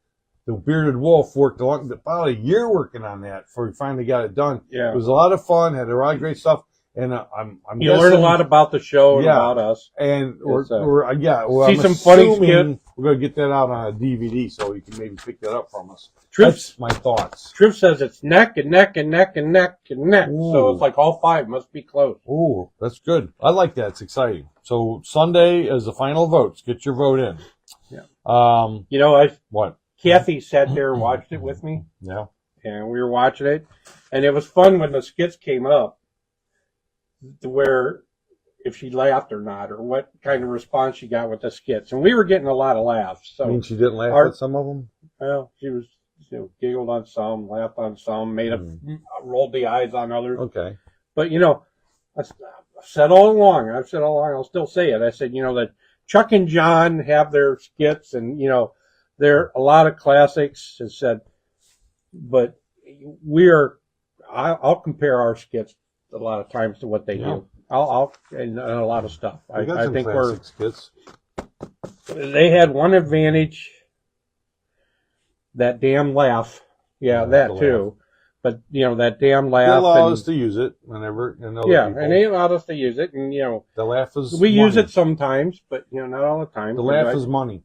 The Bearded Wolf worked about a year working on that before we finally got it done. Yeah. It was a lot of fun, had a lot of great stuff. And I'm you learn a lot about the show and about us. And see I'm some funny skit. We're going to get that out on a DVD so you can maybe pick that up from us. That's my thoughts. Triff says it's neck and neck and neck and neck and neck. Ooh. So it's like all 5 must be close. Ooh, that's good. I like that. It's exciting. So Sunday is the final votes. Get your vote in. Yeah. What? Kathy sat there and watched it with me. Yeah. And we were watching it. And it was fun when the skits came up to where if she laughed or not, or what kind of response she got with the skits. And we were getting a lot of laughs. So I mean, she didn't laugh at some of them? Well, she was, giggled on some, laughed on some, rolled the eyes on others. Okay. But, I've said all along, I'll still say it. I said, that Chuck and John have their skits, and there are a lot of classics. As said, but I'll compare our skits a lot of times to what they do. And a lot of stuff. I think skits. They had one advantage. That damn laugh. Yeah, that too. Laugh. But, that damn laugh. They allow us to use it whenever. And they allowed us to use it. And, the laugh is we use it sometimes, but, not all the time. The laugh is money.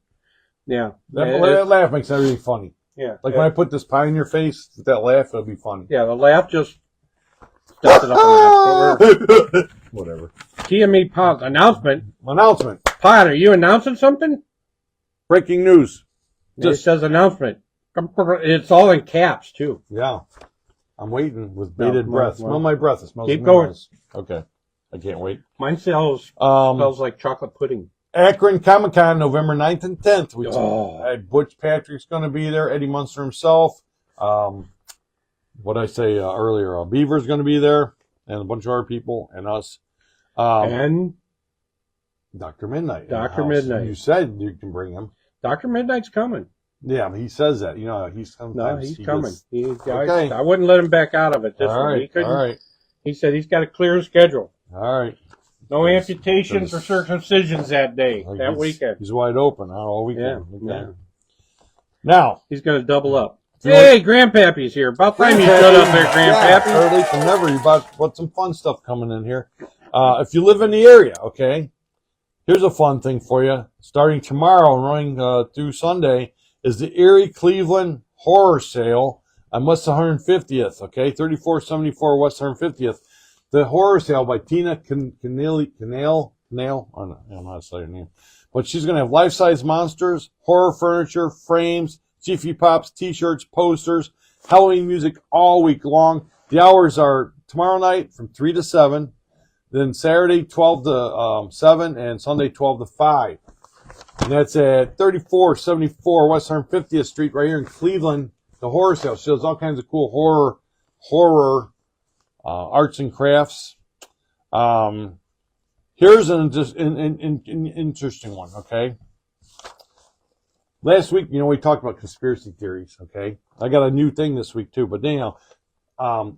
Yeah. That laugh makes everything funny. Yeah. Like when I put this pie in your face, that laugh, it'll be funny. Yeah, the laugh just steps it up. Whatever. TME Pod announcement. Pod, are you announcing something? Breaking news. It says announcement. It's all in caps, too. Yeah. I'm waiting with bated breath. Smell my breath. It smells Keep going. Okay. I can't wait. Mine smells like chocolate pudding. Akron Comic-Con, November 9th and 10th. Butch Patrick's going to be there. Eddie Munster himself. What I say earlier, Beaver's going to be there. And a bunch of other people. And us. And? Dr. Midnight. Dr. Midnight. You said you can bring him. Dr. Midnight's coming. Yeah, but he says that. He's coming. Okay. I wouldn't let him back out of it this one. He couldn't. All right. He said he's got a clear schedule. All right. No amputations or circumcisions that day, that weekend. He's wide open all weekend. Yeah. Okay. Now. He's going to double up. Hey, Grandpappy's here. About time you shut up there, Grandpappy. Yeah, early from never. You bought some fun stuff coming in here. If you live in the area, okay, here's a fun thing for you. Starting tomorrow and running through Sunday is the Erie Cleveland Horror Sale on West 150th, okay? 3474 West 150th. The Horror Sale by Tina Canale. I don't know how to say her name. But she's going to have life-size monsters, horror furniture, frames, Jiffy Pops, T-shirts, posters, Halloween music all week long. The hours are tomorrow night from 3 to 7, then Saturday 12 to 7, and Sunday 12 to 5. And that's at 3474 West 150th Street right here in Cleveland. The Horror Sale shows all kinds of cool horror arts and crafts. Here's an interesting one, okay? Last week, we talked about conspiracy theories, okay? I got a new thing this week, too. But anyhow,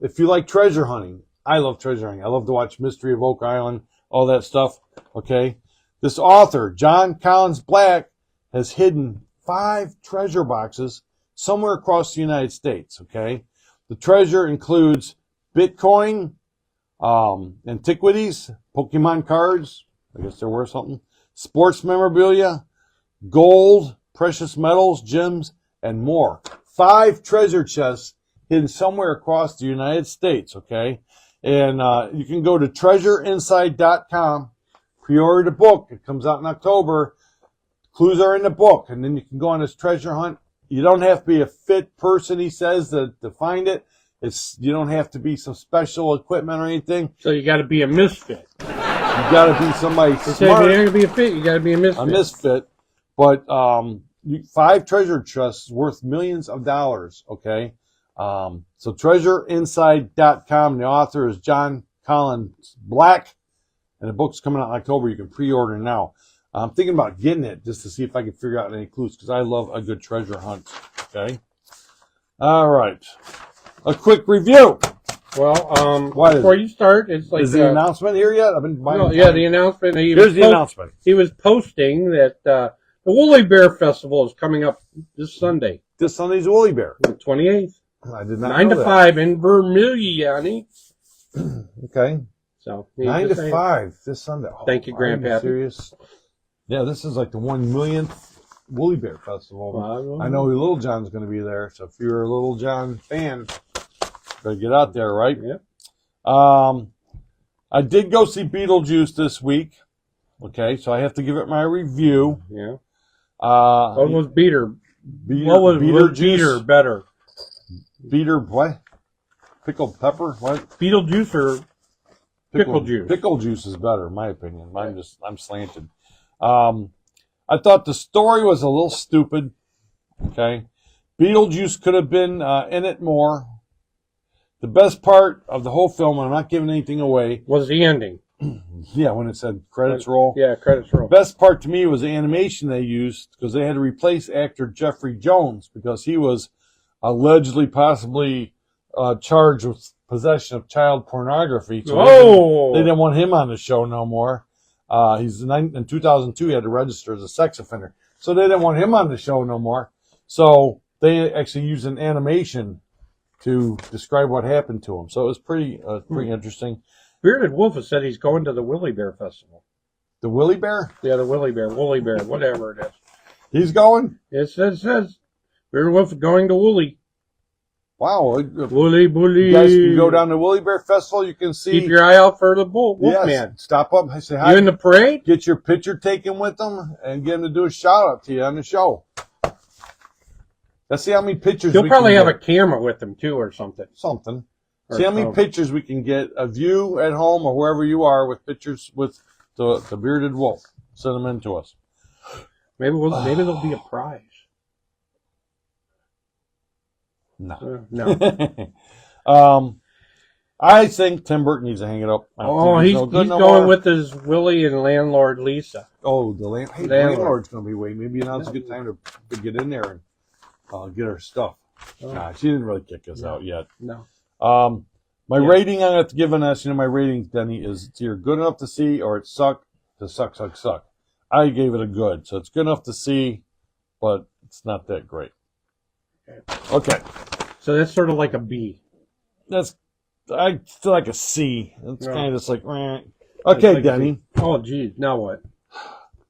if you like treasure hunting, I love treasure hunting. I love to watch Mystery of Oak Island, all that stuff, okay? This author, John Collins Black, has hidden 5 treasure boxes somewhere across the United States, okay? The treasure includes Bitcoin, antiquities, Pokemon cards, I guess they're worth something, sports memorabilia, gold, precious metals, gems, and more. 5 treasure chests hidden somewhere across the United States, okay? And you can go to treasureinside.com, pre-order the book. It comes out in October. Clues are in the book, and then you can go on this treasure hunt. You don't have to be a fit person, he says, to find it. You don't have to be some special equipment or anything. So you got to be a misfit. You got to be somebody smart. You're not going to be a fit. You got to be a misfit. A misfit, but 5 treasure chests worth millions of dollars. Okay, so treasureinside.com. The author is John Collins Black, and the book's coming out in October. You can pre-order now. I'm thinking about getting it just to see if I can figure out any clues because I love a good treasure hunt. Okay, all right. A quick review. Well, before you start, it's like... Is the announcement here yet? I've been buying the announcement. Here's the announcement. He was posting that the Woolly Bear Festival is coming up this Sunday. This Sunday's Woolly Bear. The 28th. I did not 9 know to 5 in Vermilion. Okay. So 9 to 5 this Sunday. Oh, thank you, Grandpa. Serious? Yeah, this is like the 1 millionth Woolly Bear Festival. Well, I know Little John's going to be there, so if you're a Little John fan, better get out there, right? Yep. I did go see Beetlejuice this week. Okay, so I have to give it my review. Yeah. What was Beater? What was Beater better? Beater what? Pickled pepper? What? Beetlejuice or pickle juice? Pickle juice is better, in my opinion. I'm slanted. I thought the story was a little stupid. Okay. Beetlejuice could have been in it more. The best part of the whole film, and I'm not giving anything away, was the ending. Yeah, when it said credits roll. Yeah, credits roll. Best part to me was the animation they used because they had to replace actor Jeffrey Jones because he was allegedly, possibly charged with possession of child pornography. So they didn't want him on the show no more. In 2002, he had to register as a sex offender. So they didn't want him on the show no more. So they actually used an animation to describe what happened to him. So it was pretty interesting. Bearded Wolf has said he's going to the Willy Bear Festival. The Willy Bear? Yeah, the Willy Bear, Woolly Bear, whatever it is. He's going? It says Bearded Wolf is going to Woolly. Wow. Woolly. You guys can go down to Willy Bear Festival. You can see. Keep your eye out for the Wolfman. Yes, stop up and say hi. You in the parade? Get your picture taken with them and get them to do a shout out to you on the show. Let's see how many pictures He'll we probably can have get. a camera with him too or something. See how many pictures we can get of you at home or wherever you are with pictures with the Bearded Wolf. Send them in to us. Maybe there'll be a prize. No. No. I think Tim Burton needs to hang it up. He's going with his Willie and landlord Lisa. Oh, the landlord's going to be waiting. Maybe now's a good time to get in there and get her stuff. Nah, she didn't really kick us out yet. No. My rating I'm going to give on this, my rating, Denny, is it's either good enough to see or it's suck. I gave it a good. So it's good enough to see, but it's not that great. Okay. So that's sort of like a B. I feel like a C. It's kind of just like, okay, like Denny. Oh, geez. Now what?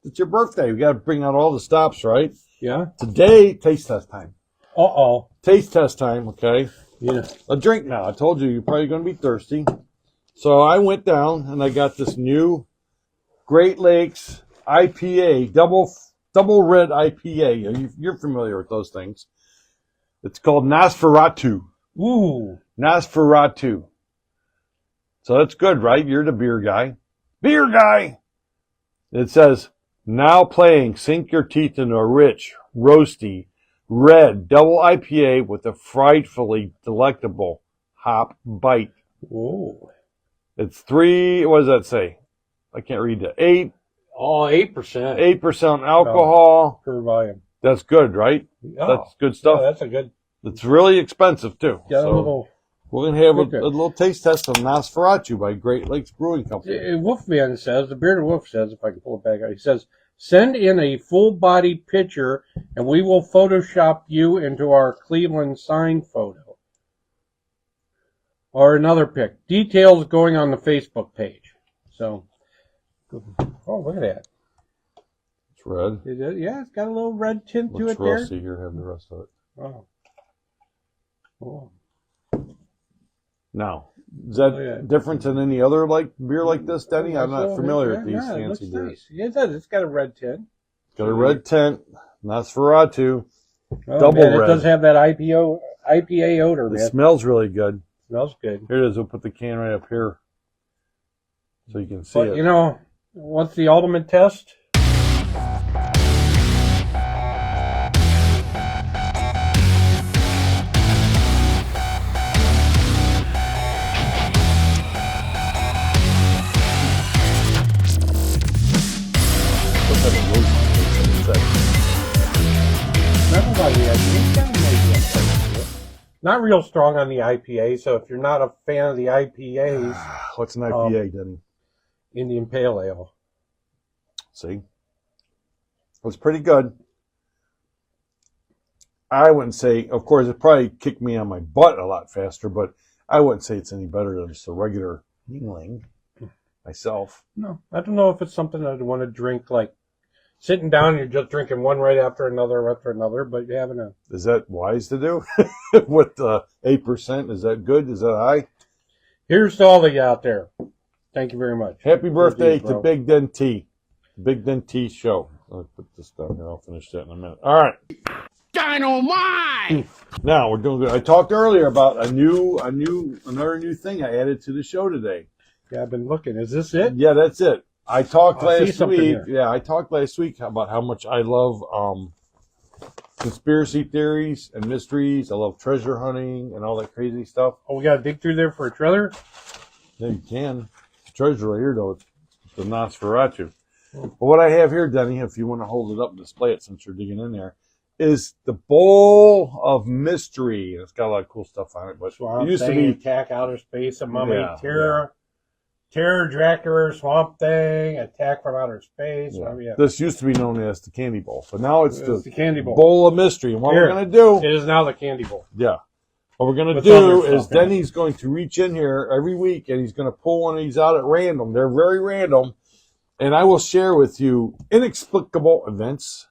It's your birthday. We got to bring out all the stops, right? Yeah. Today, taste test time. Uh-oh. Taste test time, okay? Yeah. A drink now. I told you you're probably going to be thirsty. So I went down and I got this new Great Lakes IPA, double red IPA. You're familiar with those things. It's called Nosferatu. Ooh. Nosferatu. So that's good, right? You're the beer guy. Beer guy! It says, now playing, sink your teeth into a rich, roasty, red double IPA with a frightfully delectable hop bite. Whoa. It's what does that say? I can't read that. 8%. 8% alcohol. Per volume. That's good, right? Oh, that's good stuff. Yeah, that's a good. It's really expensive, too. Yeah, so we're going to have a little taste test of Nosferatu by Great Lakes Brewing Company. Wolfman says, the Bearded Wolf says, if I can pull it back out, he says, send in a full-body picture and we will Photoshop you into our Cleveland sign photo. Or another pic. Details going on the Facebook page. So, oh, look at that. It's red. Yeah, it's got a little red tint to it there. Looks rusty. Here, have the rest of it. Oh. Now, is that different than any other beer like this, Denny? I'm not familiar with these fancy beers. Nice. Yeah, it does. It's got a red tint. It's got a red tint. Nosferatu. Oh, double red. It does have that IPA odor, man. It smells really good. Smells good. Here it is. We'll put the can right up here so you can see it. What's the ultimate test? Not real strong on the IPA, so if you're not a fan of the IPAs... What's an IPA, Denny? Indian Pale Ale. See? It's pretty good. I wouldn't say, of course, it probably kicked me on my butt a lot faster, but I wouldn't say it's any better than just a regular Yingling myself. No, I don't know if it's something I'd want to drink like sitting down, you're just drinking one right after another, but you're having a... Is that wise to do? With 8%, is that good? Is that high? Here's to all of you out there. Thank you very much. Happy birthday to Big Den T. Big Den T show. I'll put this down here. I'll finish that in a minute. All right. Dynamite! Now, we're doing good. I talked earlier about another new thing I added to the show today. Yeah, I've been looking. Is this it? Yeah, that's it. I talked last week. Here. Yeah, I talked last week about how much I love conspiracy theories and mysteries. I love treasure hunting and all that crazy stuff. Oh, we got to dig through there for a treasure? Yeah, you can. treasure right here, though. It's the Nosferatu. But what I have here, Denny, if you want to hold it up and display it since you're digging in there, is the Bowl of Mystery. It's got a lot of cool stuff on it, but Swamp it used to Thing, be Attack Outer Space, a Mummy, Yeah, Terror, Dracula, Swamp Thing, Attack from Outer Space. Yeah. Yeah. This used to be known as the Candy Bowl, but now it's the Candy Bowl. Bowl of Mystery. And what we're going to do, It is now the Candy Bowl. yeah, what we're going to With do other is stuff in it. Denny's going to reach in here every week and he's going to pull one of these out at random. They're very random, and I will share with you inexplicable events,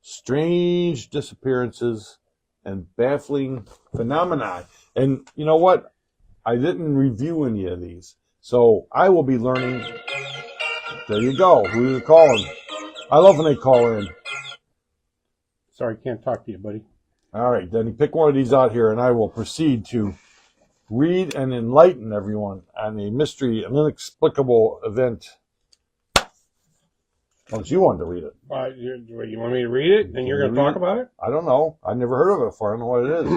strange disappearances, and baffling phenomena. And you know what? I didn't review any of these. So I will be learning. There you go. Who's calling? I love when they call in. Sorry, can't talk to you, buddy. All right, Denny, pick one of these out here, and I will proceed to read and enlighten everyone on a mystery, an inexplicable event. Unless you wanted to read it. You want me to read it, and you're going to talk about it? I don't know. I've never heard of it before. I don't know what it is.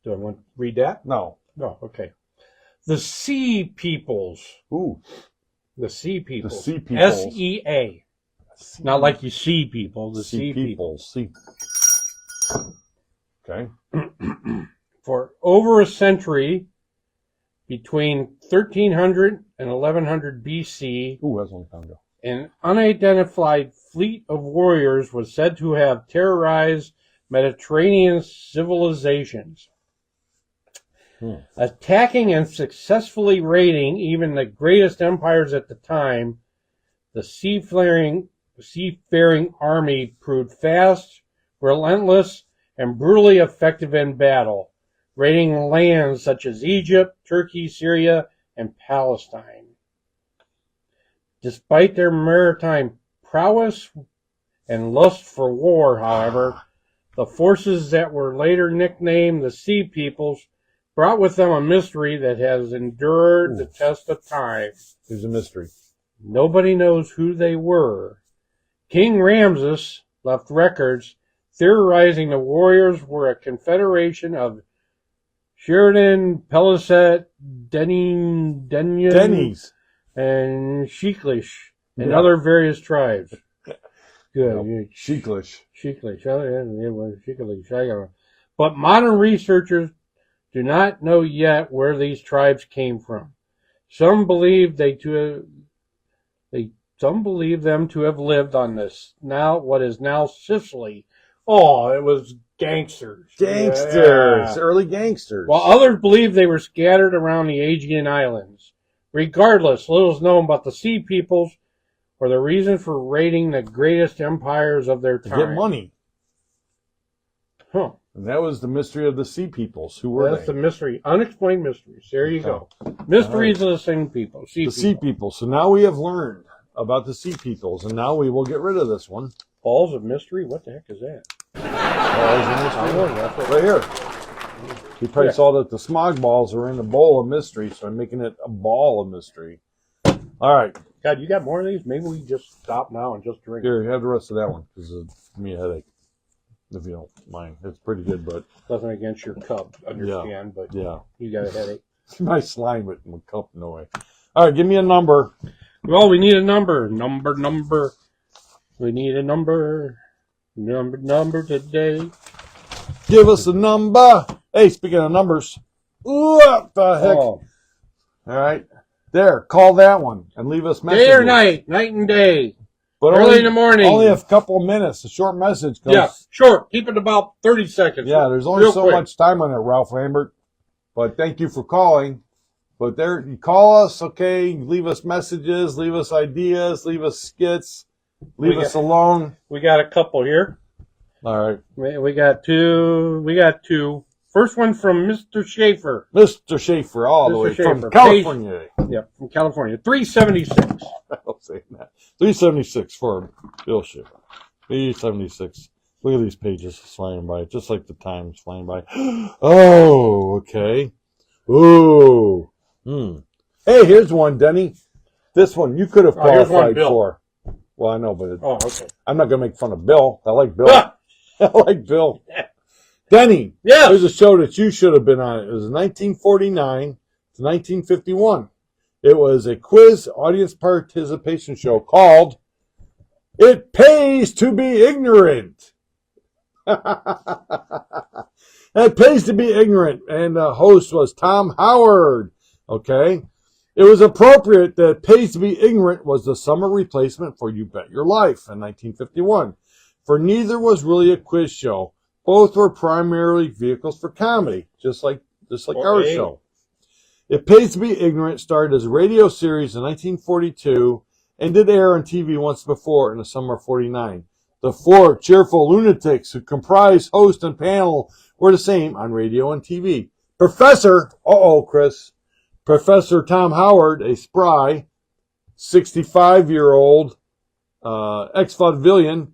Do I want to read that? No. No, okay. The Sea Peoples. Ooh. The Sea Peoples. The Sea Peoples. S-E-A. Not like you see people. The Sea Peoples. Sea. Okay. For over a century, between 1300 and 1100 BC, Ooh, that's a long time ago. an unidentified fleet of warriors was said to have terrorized Mediterranean civilizations. Attacking and successfully raiding even the greatest empires at the time, the seafaring army proved fast, relentless, and brutally effective in battle, raiding lands such as Egypt, Turkey, Syria, and Palestine. Despite their maritime prowess and lust for war, however, the forces that were later nicknamed the Sea Peoples brought with them a mystery that has endured the test of time. There's a mystery. Nobody knows who they were. King Ramses left records theorizing the warriors were a confederation of Sheridan, Peliset, Denny's. and Sheiklish, and other various tribes. Good. Sheiklish. Sheiklish. Oh, yeah, it was Sheiklish. But modern researchers do not know yet where these tribes came from. Some believe them to have lived on this what is now Sicily. Oh, it was gangsters. Gangsters. Yeah. Early gangsters. While others believe they were scattered around the Aegean Islands. Regardless, little is known about the Sea Peoples or the reason for raiding the greatest empires of their to time. get money. Huh. And that was the mystery of the Sea Peoples. Who were That's they? the mystery. Unexplained mysteries. There you go. Mysteries of the Sea People. Sea Peoples. So now we have learned about the Sea Peoples, and now we will get rid of this one. Balls of Mystery? What the heck is that? Right here. You probably saw that the smog balls are in the bowl of mystery, so I'm making it a ball of mystery. All right. God, you got more of these? Maybe we just stop now and just drink. Here, have the rest of that one, because it's me a headache, if you don't mind. It's pretty good, but... Nothing against your cup, understand, but you got a headache. My slime with my cup, no way. All right, give me a number. Well, we need a number. Number. We need a number. Number today. Give us a number. Hey, speaking of numbers, what the heck? Oh. All right. There, call that one and leave us messages. Day or night, night and day. But early in the morning. Only a couple of minutes, a short message. Yeah, short. Keep it about 30 seconds. Yeah, there's only so quick. much time on it, Ralph Lambert. But thank you for calling. But there, you call us, okay? Leave us messages, leave us ideas, leave us skits, leave us alone. We got a couple here. All right. We got two. First one from Mr. Schaefer. Mr. Schaefer, all the way Schaefer. from California. Yep, from California. 376. I'm saying that. 376 for Bill Schaefer. 376. Look at these pages flying by, just like the time's flying by. Oh, okay. Ooh. Hey, here's one, Denny. This one you could have qualified for. Well, I know, but okay. I'm not going to make fun of Bill. I like Bill. I like Bill. Denny, yes. There's a show that you should have been on. It was 1949 to 1951. It was a quiz audience participation show called It Pays to Be Ignorant. It pays to be ignorant. And the host was Tom Howard. Okay. It was appropriate that It Pays to Be Ignorant was the summer replacement for You Bet Your Life in 1951. For neither was really a quiz show. Both were primarily vehicles for comedy, just like our show. It Pays to Be Ignorant started as a radio series in 1942 and did air on TV once before in the summer of 49. The four cheerful lunatics who comprised host and panel were the same on radio and TV. Professor Tom Howard, a spry, 65-year-old ex-vaudevillian,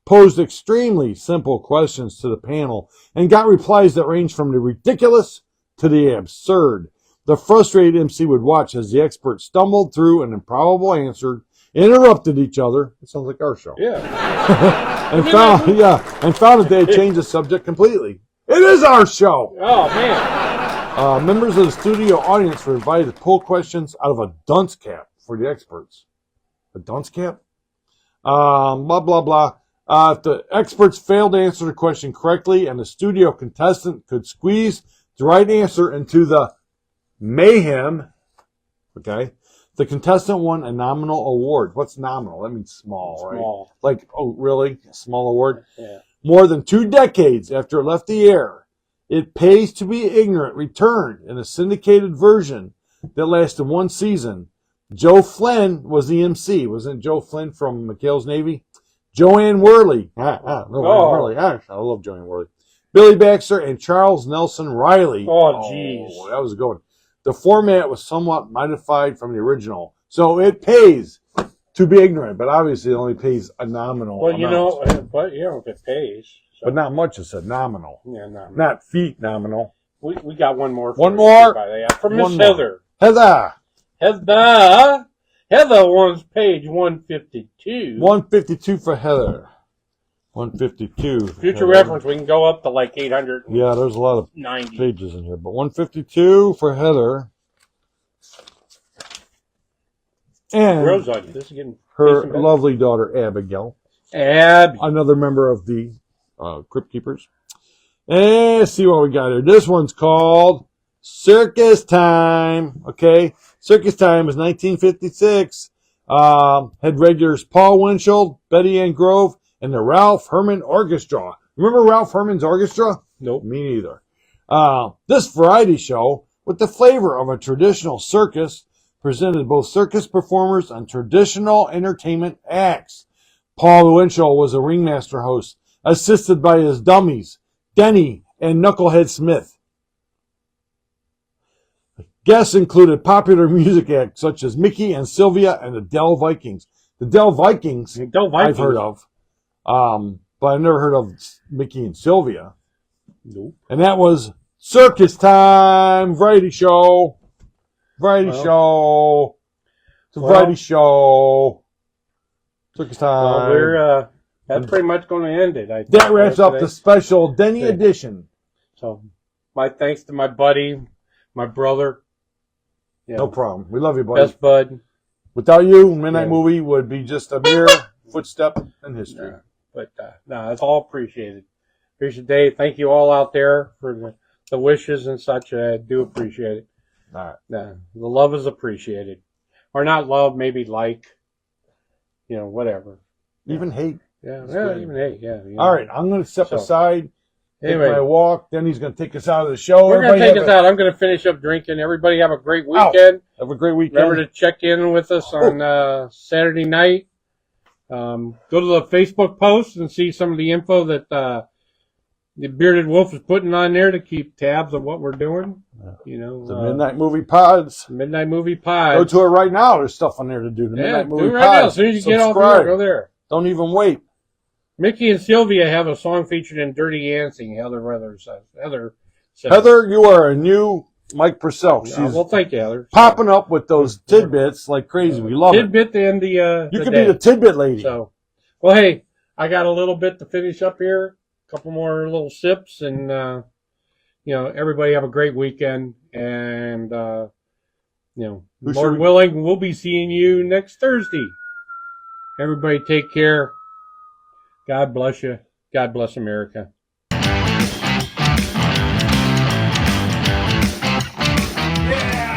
posed extremely simple questions to the panel and got replies that ranged from the ridiculous to the absurd. The frustrated MC would watch as the experts stumbled through an improbable answer, interrupted each other. It sounds like our show. Yeah. and found that they had changed the subject completely. It is our show. Oh, man. Members of the studio audience were invited to pull questions out of a dunce cap for the experts. A dunce cap? Blah, blah, blah. If the experts failed to answer the question correctly and the studio contestant could squeeze the right answer into the Mayhem, okay, the contestant won a nominal award. What's nominal? That means small, right? Small. Like, oh, really? A small award? Yeah. More than 2 decades after it left the air, It Pays to Be Ignorant returned in a syndicated version that lasted 1 season. Joe Flynn was the MC. Wasn't Joe Flynn from McHale's Navy? Joanne Worley. Worley. I love Joanne Worley. Billy Baxter and Charles Nelson Riley. Oh, jeez. Oh, that was a good one. The format was somewhat modified from the original. So it pays to be ignorant, but obviously it only pays a nominal Well, amount. If it pays. So. But not much, it said nominal. Yeah, nominal. Not feet nominal. We got one more. One more? From Miss Heather. Heather wants page 152. 152 for Heather. 152. Future reference, we can go up to like 800. Yeah, there's a lot of 90 pages in here, but 152 for Heather. And Rose on you. This is getting her lovely daughter, Abigail. Another member of the Crypt Keepers. And let's see what we got here. This one's called Circus Time. Okay. Circus Time is 1956. Had regulars Paul Winchell, Betty Ann Grove, and the Ralph Herman Orchestra. Remember Ralph Herman's Orchestra? Nope. Me neither. This variety show, with the flavor of a traditional circus, presented both circus performers and traditional entertainment acts. Paul Winchell was a ringmaster host, assisted by his dummies, Denny and Knucklehead Smith. Guests included popular music acts such as Mickey and Sylvia and the Dell Vikings. The Dell Vikings, I've heard of, but I've never heard of Mickey and Sylvia. Nope. And that was Circus Time, variety show. Variety show. It's a variety show. Circus Time. Well, that's pretty much going to end it. I think that wraps up the special Denny edition. So, my thanks to my buddy, my brother. Yeah. No problem. We love you, buddy. Best bud. Without you, Midnight Movie would be just a mere footstep in history. Yeah. But, no, it's all appreciated. Appreciate Dave. Thank you all out there for the wishes and such. I do appreciate it. All right. The love is appreciated. Or not love, maybe like, whatever. Even hate. Yeah, even hate. Yeah. All right, I'm going to step aside, take anyway, my walk. Then he's going to take us out of the show. We're going to take us out. I'm going to finish up drinking. Everybody have a great weekend. Have a great weekend. Remember to check in with us on Saturday night. Go to the Facebook post and see some of the info that the Bearded Wolf is putting on there to keep tabs of what we're doing. The Midnight Movie Pods. Midnight Movie Pods. Go to it right now. There's stuff on there to do. The Midnight Movie do it right Pods. now. As soon as you get off there, go there. Don't even wait. Mickey and Sylvia have a song featured in Dirty Dancing. Heather says. Heather, you are a new Mike Purcell. She's thank you, Heather. Popping up with those tidbits like crazy. We love tidbit and the you could be the tidbit lady. So, well, hey, I got a little bit to finish up here. A couple more little sips, and everybody have a great weekend. And Lord willing, we'll be seeing you next Thursday. Everybody take care. God bless you. God bless America. Yeah!